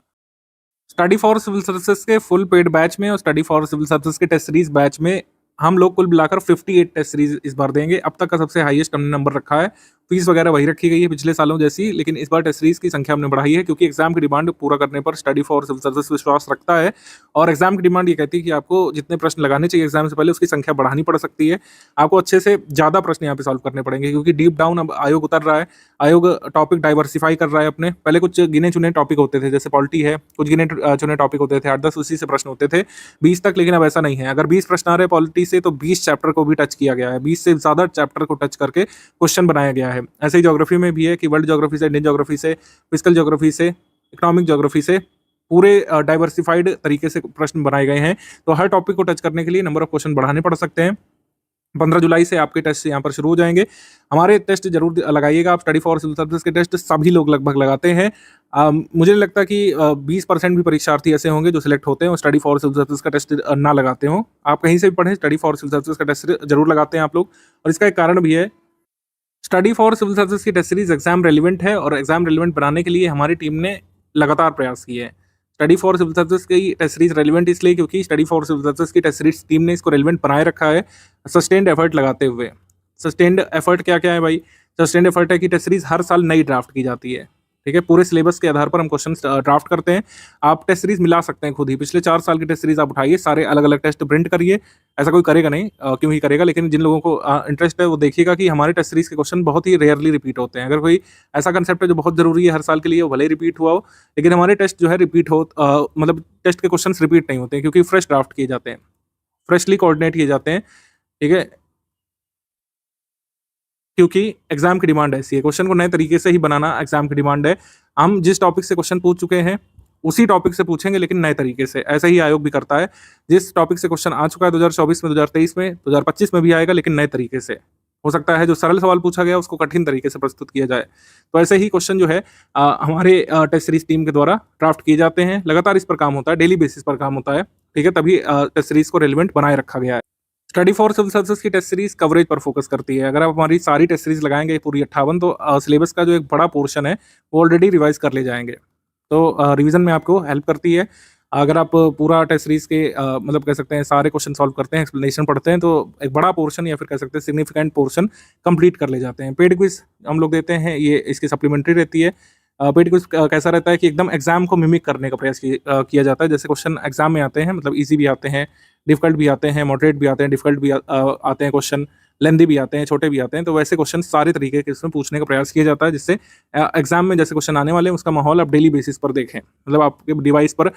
स्टडी फॉर सिविल सर्विसेज के फुल पेड बैच में और स्टडी फॉर सिविल सर्विसेज के टेस्ट सीरीज बैच में हम लोग कुल मिलाकर 58 टेस्ट सीरीज इस बार देंगे। अब तक का सबसे हाईएस्ट हमने नंबर रखा है। फीस वगैरह वही रखी गई है पिछले सालों जैसी, लेकिन इस बार टेस्ट सीरीज की संख्या हमने बढ़ाई है, क्योंकि एग्जाम की डिमांड पूरा करने पर स्टडी फॉर सिविल सर्विस विश्वास रखता है। और एग्जाम की डिमांड ये कहती है कि आपको जितने प्रश्न लगाने चाहिए एग्जाम से पहले उसकी संख्या बढ़ानी पड़ सकती है। आपको अच्छे से ज़्यादा प्रश्न यहाँ पे सॉल्व करने पड़ेंगे, क्योंकि डीप डाउन अब आयोग उतर रहा है। आयोग टॉपिक डाइवर्सिफाई कर रहा है अपने। पहले कुछ गिने चुने टॉपिक होते थे, जैसे पॉलिटी है, कुछ गिने चुने टॉपिक होते थे, 8-10 उसी से प्रश्न होते थे 20 तक, लेकिन अब ऐसा नहीं है। अगर 20 प्रश्न आ रहे हैं पॉलिटी से, तो 20 चैप्टर को भी टच किया गया है, 20 से ज़्यादा चैप्टर को टच करके क्वेश्चन बनाया गया है। ऐसे ही ज्योग्राफी में भी है कि वर्ल्ड ज्योग्राफी से, इंडियन ज्योग्राफी से, फिजिकल ज्योग्राफी से, इकोनॉमिक ज्योग्राफी से पूरे डाइवर्सिफाइड तरीके से प्रश्न बनाए गए हैं। तो हर टॉपिक को टच करने के लिए नंबर ऑफ क्वेश्चन बढ़ाने पड़ सकते हैं। 15 जुलाई से आपके टेस्ट यहाँ पर शुरू हो जाएंगे। हमारे टेस्ट जरूर लगाइएगा आप। स्टडी फॉर सिविल सर्विस के टेस्ट सभी लोग लगभग लगाते हैं। मुझे नहीं लगता कि 20% भी परीक्षार्थी ऐसे होंगे जो सिलेक्ट होते हैं और स्टडी फॉर सिविल सर्विस का टेस्ट ना लगाते हो। आप कहीं से भी पढ़ें, स्टडी फॉर सिविल सर्विस का टेस्ट जरूर लगाते हैं आप लोग, और इसका एक कारण भी है। स्टडी फॉर सिविल सर्विस की टेस्ट सीरीज एग्जाम रेलिवेंट है, और एग्जाम रेलिवेंट बनाने के लिए हमारी टीम ने लगातार प्रयास किए हैं। स्टडी फॉर सिविल सर्विस की टेस्ट सीरीज रेलिवेंट इसलिए क्योंकि स्टडी फॉर सिविल सर्विस की टेस्ट सीरीज टीम ने इसको रेलिवेंट बनाए रखा है सस्टेन्ड एफर्ट लगाते हुए। सस्टेन्ड एफर्ट क्या क्या है भाई? सस्टेन्ड एफर्ट है कि टेस्ट सीरीज हर साल नई ड्राफ्ट की जाती है। ठीक है, पूरे सिलेबस के आधार पर हम क्वेश्चन ड्राफ्ट करते हैं। आप टेस्ट सीरीज मिला सकते हैं खुद ही। पिछले 4 साल की टेस्ट सीरीज आप उठाइए, सारे अलग अलग टेस्ट प्रिंट करिए। ऐसा कोई करेगा नहीं, क्यों ही करेगा, लेकिन जिन लोगों को इंटरेस्ट है वो देखिएगा कि हमारे टेस्ट सीरीज के क्वेश्चन बहुत ही रेयरली रिपीट होते हैं। अगर कोई ऐसा कंसेप्ट है जो बहुत जरूरी है हर साल के लिए, वो भले ही रिपीट हुआ हो, लेकिन हमारे टेस्ट जो है रिपीट हो मतलब टेस्ट के क्वेश्चन रिपीट नहीं होते हैं, क्योंकि फ्रेश ड्राफ्ट किए जाते हैं, फ्रेशली कोऑर्डिनेट किए जाते हैं। ठीक है, क्योंकि एग्जाम की डिमांड ऐसी है, क्वेश्चन को नए तरीके से ही बनाना एग्जाम की डिमांड है। हम जिस टॉपिक से क्वेश्चन पूछ चुके हैं उसी टॉपिक से पूछेंगे, लेकिन नए तरीके से। ऐसा ही आयोग भी करता है। जिस टॉपिक से क्वेश्चन आ चुका है 2024 में, 2023 में, 2025 में भी आएगा, लेकिन नए तरीके से। हो सकता है जो सरल सवाल पूछा गया उसको कठिन तरीके से प्रस्तुत किया जाए। तो ऐसे ही क्वेश्चन जो है हमारे टेस्ट सीरीज टीम के द्वारा ड्राफ्ट किए जाते हैं। लगातार इस पर काम होता है, डेली बेसिस पर काम होता है। ठीक है, तभी टेस्ट सीरीज को रेलिवेंट बनाए रखा गया है। स्टडी फॉर सिविल सर्विसेज की टेस्ट सीरीज कवरेज पर फोकस करती है। अगर आप हमारी सारी टेस्ट सीरीज लगाएंगे पूरी 58, तो सिलेबस का जो एक बड़ा पोर्शन है वो ऑलरेडी रिवाइज कर ले जाएंगे। तो रिवीजन में आपको हेल्प करती है। अगर आप पूरा टेस्ट सीरीज के मतलब कह सकते हैं सारे क्वेश्चन सॉल्व करते हैं, एक्सप्लेनेशन पढ़ते हैं, तो एक बड़ा पोर्शन या फिर कह सकते हैं सिग्निफिकेंट पोर्शन कंप्लीट कर ले जाते हैं। पेड क्विज हम लोग देते हैं, ये इसकी सप्लीमेंट्री रहती है। पेड क्विज कैसा रहता है कि एकदम एग्जाम को मिमिक करने का प्रयास किया जाता है। जैसे क्वेश्चन एग्जाम में आते हैं, मतलब ईजी भी आते हैं, डिफिकल्ट भी आते हैं, मॉडरेट भी आते हैं, डिफिकल्ट भी आते हैं क्वेश्चन, लेंदी भी आते हैं, छोटे भी आते हैं। तो वैसे क्वेश्चन सारे तरीके के इसमें पूछने का प्रयास किया जाता है, जिससे एग्जाम में जैसे क्वेश्चन आने वाले हैं उसका माहौल आप डेली बेसिस पर देखें। मतलब आपके डिवाइस पर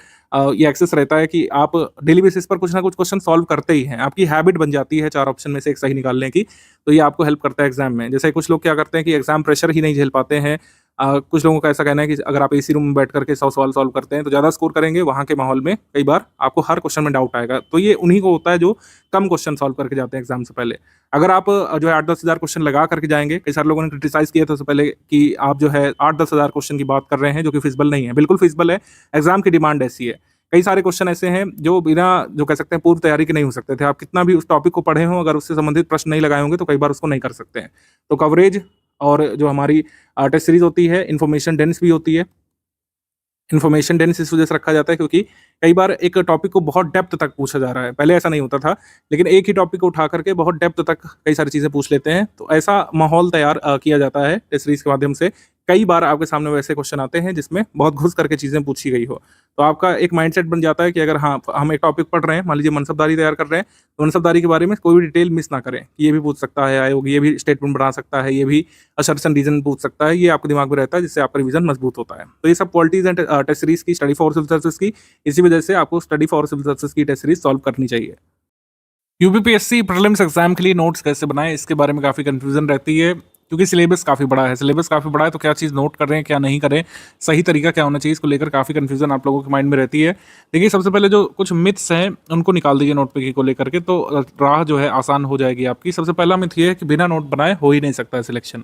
ये एक्सेस रहता है कि आप डेली बेसिस पर कुछ ना कुछ क्वेश्चन सॉल्व करते ही हैं। आपकी हैबिट बन जाती है 4 ऑप्शन में से एक सही निकालने की। तो ये आपको हेल्प करता है एग्जाम में। जैसे कुछ लोग क्या करते हैं कि एग्जाम प्रेशर ही नहीं झेल पाते हैं। कुछ लोगों का ऐसा कहना है कि अगर आप एसी रूम में बैठ करके 100 सवाल सॉल्व करते हैं तो ज़्यादा स्कोर करेंगे। वहाँ के माहौल में कई बार आपको हर क्वेश्चन में डाउट आएगा। तो ये उन्हीं को होता है जो कम क्वेश्चन सॉल्व करके जाते हैं एग्जाम से पहले। अगर आप जो है 8-10 हज़ार क्वेश्चन लगा करके जाएंगे, कई सारे लोगों ने क्रिटिसाइज किया था उससे पहले कि आप जो है 8-10 हज़ार क्वेश्चन की बात कर रहे हैं, जो कि फिजिबल नहीं है। बिल्कुल फिजिबल है, एग्जाम की डिमांड ऐसी है। कई सारे क्वेश्चन ऐसे हैं जो बिना जो कह सकते हैं पूर्व तैयारी के नहीं हो सकते थे। आप कितना भी उस टॉपिक को पढ़े हों, अगर उससे संबंधित प्रश्न नहीं लगाए होंगे तो कई बार उसको नहीं कर सकते हैं। तो कवरेज और जो हमारी टेस्ट सीरीज होती है इन्फॉर्मेशन डेंस भी होती है। इन्फॉर्मेशन डेंस इस वजह से रखा जाता है क्योंकि कई बार एक टॉपिक को बहुत डेप्थ तक पूछा जा रहा है। पहले ऐसा नहीं होता था, लेकिन एक ही टॉपिक को उठा करके बहुत डेप्थ तक कई सारी चीज़ें पूछ लेते हैं। तो ऐसा माहौल तैयार किया जाता है टेस्ट सीरीज के माध्यम से कई बार आपके सामने वैसे क्वेश्चन आते हैं जिसमें बहुत घुस करके चीज़ें पूछी गई हो, तो आपका एक माइंडसेट बन जाता है कि अगर हाँ, हम एक टॉपिक पढ़ रहे हैं, मान लीजिए मनसबदारी तैयार कर रहे हैं, तो मनसबदारी के बारे में कोई भी डिटेल मिस ना करें, कि ये भी पूछ सकता है आयोग, ये भी स्टेटमेंट बना सकता है, ये भी असर्शन रीजन पूछ सकता है, ये आपके दिमाग में रहता है, जिससे आपका रिवीजन मजबूत होता है। तो ये सब पॉलिटीज एंड टेस्ट सीरीज की, स्टडी फॉर सिविल सर्विसेज की, इसी वजह से आपको स्टडी फॉर सिविल सर्विसेज की टेस्ट सीरीज सॉल्व करनी चाहिए। यूपीपीएससी प्रीलिम्स एग्जाम के लिए नोट्स कैसे बनाएं, इसके बारे में काफ़ी कंफ्यूजन रहती है, क्योंकि सिलेबस काफ़ी बड़ा है। सिलेबस काफ़ी बड़ा है तो क्या चीज़ नोट करें, क्या नहीं करें, सही तरीका क्या होना चाहिए, इसको लेकर काफ़ी कंफ्यूजन आप लोगों के माइंड में रहती है। देखिए, सबसे पहले जो कुछ मिथ्स हैं उनको निकाल दीजिए नोट पिकिंग को लेकर के, तो राह जो है आसान हो जाएगी आपकी। सबसे पहला मिथ ये है कि बिना नोट बनाए हो ही नहीं सकता है सिलेक्शन।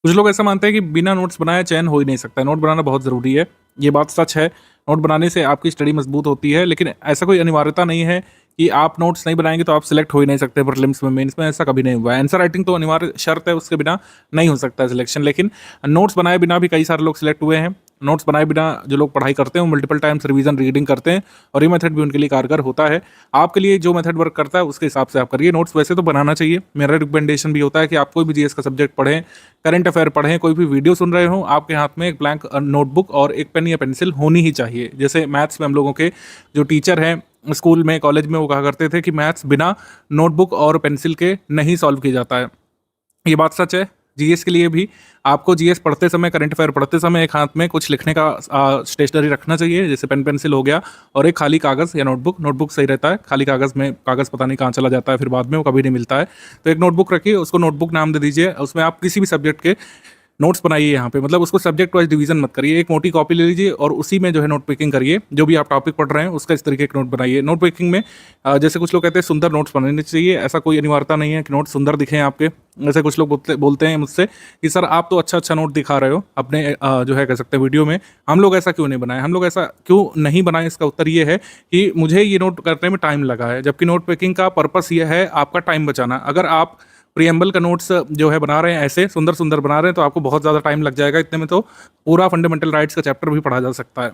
कुछ लोग ऐसा मानते हैं कि बिना नोट्स बनाए चयन हो ही नहीं सकता है। नोट बनाना बहुत ज़रूरी है, ये बात सच है। नोट बनाने से आपकी स्टडी मजबूत होती है, लेकिन ऐसा कोई अनिवार्यता नहीं है कि आप नोट्स नहीं बनाएंगे तो आप सिलेक्ट हो ही नहीं सकते प्रीलिम्स में, मेंस में। ऐसा कभी नहीं हुआ है। आंसर राइटिंग तो अनिवार्य शर्त है, उसके बिना नहीं हो सकता है सिलेक्शन। लेकिन नोट्स बनाए बिना भी कई सारे लोग सिलेक्ट हुए हैं। नोट्स बनाए बिना जो लोग पढ़ाई करते हैं वो मल्टीपल टाइम्स रिवीजन रीडिंग करते हैं, और ये मेथड भी उनके लिए कारगर होता है। आपके लिए जो मेथड वर्क करता है उसके हिसाब से आप करिए। नोट्स वैसे तो बनाना चाहिए, मेरा रिकमेंडेशन भी होता है कि आप कोई भी जीएस का सब्जेक्ट पढ़ें, करंट अफेयर पढ़ें, कोई भी वीडियो सुन रहे हो, आपके हाथ में एक ब्लैंक नोटबुक और एक पेन या पेंसिल होनी ही चाहिए। जैसे मैथ्स में हम लोगों के जो टीचर हैं स्कूल में, कॉलेज में, वो कहा करते थे कि मैथ्स बिना नोटबुक और पेंसिल के नहीं सॉल्व किया जाता है। ये बात सच है। जीएस के लिए भी आपको जीएस पढ़ते समय, करंट अफेयर पढ़ते समय एक हाथ में कुछ लिखने का स्टेशनरी रखना चाहिए, जैसे पेन पेंसिल हो गया, और एक खाली कागज़ या नोटबुक। नोटबुक सही रहता है, खाली कागज़ में कागज़ पता नहीं कहाँ चला जाता है, फिर बाद में वो कभी नहीं मिलता है। तो एक नोटबुक रखिए, उसको नोटबुक नाम दे दीजिए। उसमें आप किसी भी सब्जेक्ट के नोट्स बनाइए यहाँ पे, मतलब उसको सब्जेक्ट वाइज डिवीजन मत करिए। एक मोटी कॉपी ले लीजिए और उसी में जो है नोट पिकिंग करिए। जो भी आप टॉपिक पढ़ रहे हैं उसका इस तरीके के नोट बनाइए। नोट पिकिंग में जैसे कुछ लोग कहते हैं सुंदर नोट्स बनाने चाहिए, ऐसा कोई अनिवार्यता नहीं है कि नोट सुंदर दिखें आपके। जैसे कुछ लोग बोलते हैं मुझसे कि सर आप तो अच्छा अच्छा नोट दिखा रहे हो अपने जो है कह सकते हैं वीडियो में, हम लोग ऐसा क्यों नहीं बनाए, हम लोग ऐसा क्यों नहीं बनाए। इसका उत्तर ये है कि मुझे ये नोट करने में टाइम लगा है, जबकि नोट पिकिंग का पर्पस ये है आपका टाइम बचाना। अगर आप प्रीएम्बल का नोट्स जो है बना रहे हैं, ऐसे सुंदर सुंदर बना रहे हैं, तो आपको बहुत ज़्यादा टाइम लग जाएगा। इतने में तो पूरा फंडामेंटल राइट्स का चैप्टर भी पढ़ा जा सकता है।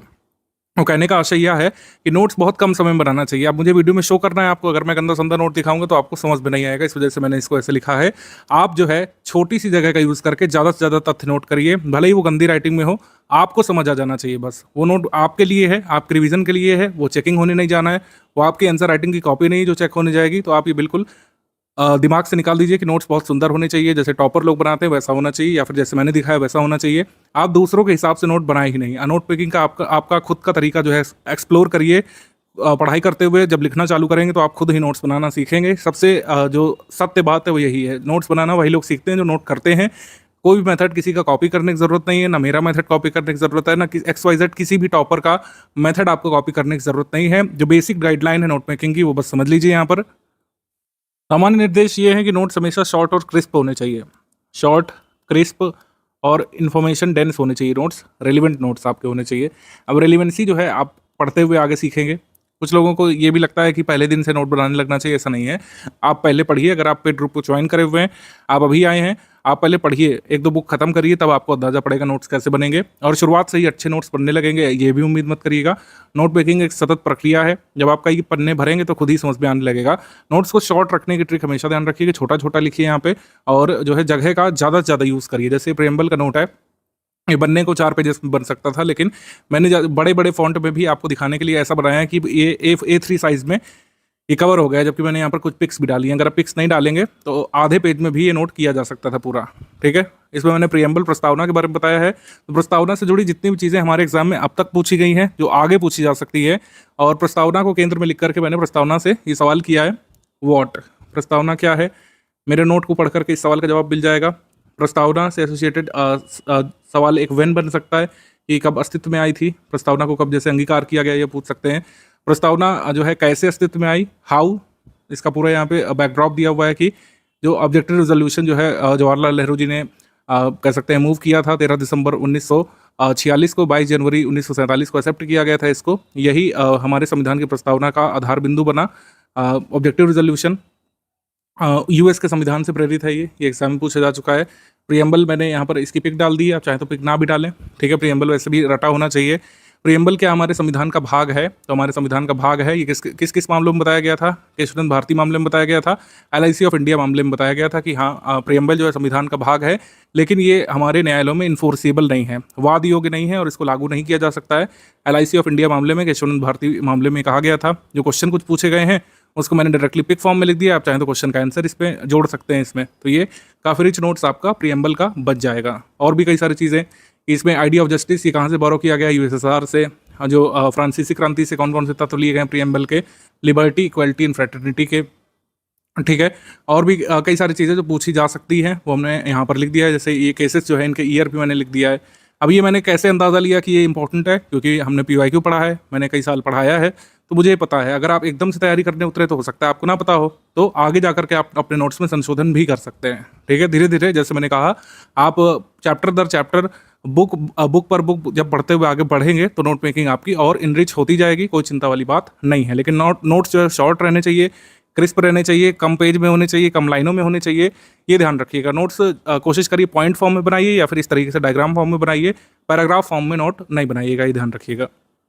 वो कहने का आशय यह है कि नोट्स बहुत कम समय में बनाना चाहिए। अब मुझे वीडियो में शो करना है आपको, अगर मैं गंदा संदा नोट दिखाऊंगा तो आपको समझ में नहीं आएगा, इस वजह से मैंने इसको ऐसे लिखा है। आप जो है छोटी सी जगह का यूज़ करके ज़्यादा से ज़्यादा तथ्य नोट करिए, भले ही वो गंदी राइटिंग में हो, आपको समझ आ जाना चाहिए। बस वो नोट आपके लिए है, आपके रिवीजन के लिए है, वो चेकिंग होने नहीं जाना है। वो आपकी आंसर राइटिंग की कॉपी नहीं जो चेक होने जाएगी। तो आप ये बिल्कुल दिमाग से निकाल दीजिए कि नोट्स बहुत सुंदर होने चाहिए, जैसे टॉपर लोग बनाते हैं वैसा होना चाहिए, या फिर जैसे मैंने दिखाया वैसा होना चाहिए। आप दूसरों के हिसाब से नोट बनाए ही नहीं। नोट पिकिंग का आपका खुद का तरीका जो है एक्सप्लोर करिए। पढ़ाई करते हुए जब लिखना चालू करेंगे तो आप खुद ही नोट्स बनाना सीखेंगे। सबसे जो सत्य बात है वो यही है, नोट्स बनाना वही लोग सीखते हैं जो नोट करते हैं। कोई भी मेथड किसी का कॉपी करने की ज़रूरत नहीं है, ना मेरा मेथड कॉपी करने की ज़रूरत है, ना XYZ किसी भी टॉपर का मेथड आपको कॉपी करने की ज़रूरत नहीं है। जो बेसिक गाइडलाइन है नोट मेकिंग की वो बस समझ लीजिए। यहाँ पर सामान्य निर्देश ये है कि नोट्स हमेशा शॉर्ट और क्रिस्प होने चाहिए। शॉर्ट, क्रिस्प और इन्फॉर्मेशन डेंस होने चाहिए नोट्स। रेलिवेंट नोट्स आपके होने चाहिए। अब रेलिवेंसी जो है आप पढ़ते हुए आगे सीखेंगे। कुछ लोगों को ये भी लगता है कि पहले दिन से नोट बनाने लगना चाहिए, ऐसा नहीं है। आप पहले पढ़िए, अगर आप पेड ग्रुप को ज्वाइन करे हुए हैं, आप अभी आए हैं, आप पहले पढ़िए, एक दो बुक खत्म करिए, तब आपको अंदाजा पड़ेगा नोट्स कैसे बनेंगे। और शुरुआत से ही अच्छे नोट्स बनने लगेंगे ये भी उम्मीद मत करिएगा। नोट मेकिंग एक सतत प्रक्रिया है, जब आप कई पन्ने भरेंगे तो खुद ही समझ में आने लगेगा। नोट्स को शॉर्ट रखने की ट्रिक हमेशा ध्यान रखिए कि छोटा छोटा लिखिए यहाँ पे, और जो है जगह का ज़्यादा से ज़्यादा यूज़ करिए। जैसे प्रीएम्बल का नोट है, ये बनने को 4 पेजेस में बन सकता था, लेकिन मैंने बड़े बड़े फॉन्ट में भी आपको दिखाने के लिए ऐसा बनाया है कि ये A3 साइज़ में ये कवर हो गया है, जबकि मैंने यहाँ पर कुछ पिक्स भी डाली हैं। अगर आप पिक्स नहीं डालेंगे तो आधे पेज में भी ये नोट किया जा सकता था पूरा, ठीक है। इसमें मैंने प्रीएम्बल प्रस्तावना के बारे में बताया है। तो प्रस्तावना से जुड़ी जितनी भी चीज़ें हमारे एग्जाम में अब तक पूछी गई हैं, जो आगे पूछी जा सकती है, और प्रस्तावना को केंद्र में लिख करके मैंने प्रस्तावना से ये सवाल किया है, वॉट प्रस्तावना क्या है। मेरे नोट को पढ़ करके इस सवाल का जवाब मिल जाएगा। प्रस्तावना से एसोसिएटेड सवाल एक व्हेन बन सकता है कि कब अस्तित्व में आई थी, प्रस्तावना को कब जैसे अंगीकार किया गया, ये पूछ सकते हैं। प्रस्तावना जो है कैसे अस्तित्व में आई, हाउ, इसका पूरा यहाँ पे बैकड्रॉप दिया हुआ है कि जो ऑब्जेक्टिव रिजोल्यूशन जो है जवाहरलाल नेहरू जी ने कह सकते हैं मूव किया था 13 दिसंबर 1946 को, 22 जनवरी 1947 को एक्सेप्ट किया गया था इसको। यही हमारे संविधान की प्रस्तावना का आधार बिंदु बना। ऑब्जेक्टिव रिजोल्यूशन यूएस के संविधान से प्रेरित है। ये एग्जाम में पूछा जा चुका है। प्रीएम्बल मैंने यहाँ पर इसकी पिक डाल दी है, आप चाहे तो पिक ना भी डालें, ठीक है। प्रीएम्बल वैसे भी रटा होना चाहिए। प्रियम्बल क्या हमारे संविधान का भाग है, तो हमारे संविधान का भाग है। ये किस किस मामलों में बताया गया था? केशवचंद्र भारती मामले में बताया गया था, LIC ऑफ इंडिया मामले में बताया गया था कि हाँ प्रियम्बल जो है संविधान का भाग है, लेकिन ये हमारे न्यायालयों में इन्फोर्सेबल नहीं है, वाद योग्य नहीं है और इसको लागू नहीं किया जा सकता है। LIC ऑफ इंडिया मामले में, केशवचंद्र भारती मामले में कहा गया था। जो क्वेश्चन कुछ पूछे गए हैं उसको मैंने डायरेक्टली पिक फॉर्म में लिख दिया, आप चाहें तो क्वेश्चन का आंसर इस पर जोड़ सकते हैं इसमें। तो ये काफ़ी रिच नोट्स आपका प्रियम्बल का बच जाएगा। और भी कई सारी चीज़ें इसमें, आइडिया ऑफ जस्टिस ये कहाँ से बोरो किया गया? USSR से। जो फ्रांसीसी क्रांति से कौन कौन से तत्व लिए गए हैं प्रियम्बल के? लिबर्टी, इक्वलिटी एंड फ्रेटर्निटी के। ठीक है, और भी कई सारी चीज़ें जो पूछी जा सकती हैं वो हमने यहाँ पर लिख दिया है। जैसे ये केसेस जो है इनके ईयर भी मैंने लिख दिया है। अब ये मैंने कैसे अंदाज़ा लिया कि ये इंपॉर्टेंट है? क्योंकि हमने PYQ पढ़ा है, मैंने कई साल पढ़ाया है, तो मुझे पता है। अगर आप एकदम से तैयारी करने उतरे तो हो सकता है आपको ना पता हो, तो आगे जा करके आप अपने नोट्स में संशोधन भी कर सकते हैं। ठीक है, धीरे धीरे, जैसे मैंने कहा, आप चैप्टर दर चैप्टर, बुक पर बुक जब पढ़ते हुए आगे बढ़ेंगे तो नोट मेकिंग आपकी और इनरिच होती जाएगी, कोई चिंता वाली बात नहीं है। लेकिन नोट्स जो है शॉर्ट रहने चाहिए, क्रिस्प रहने चाहिए, कम पेज में होने चाहिए, कम लाइनों में होने चाहिए, ये ध्यान रखिएगा। नोट्स कोशिश करिए पॉइंट फॉर्म में बनाइए या फिर इस तरीके से डायग्राम फॉर्म में बनाइए, पैराग्राफ फॉर्म में नोट नहीं बनाइएगा, ये ध्यान रखिएगा।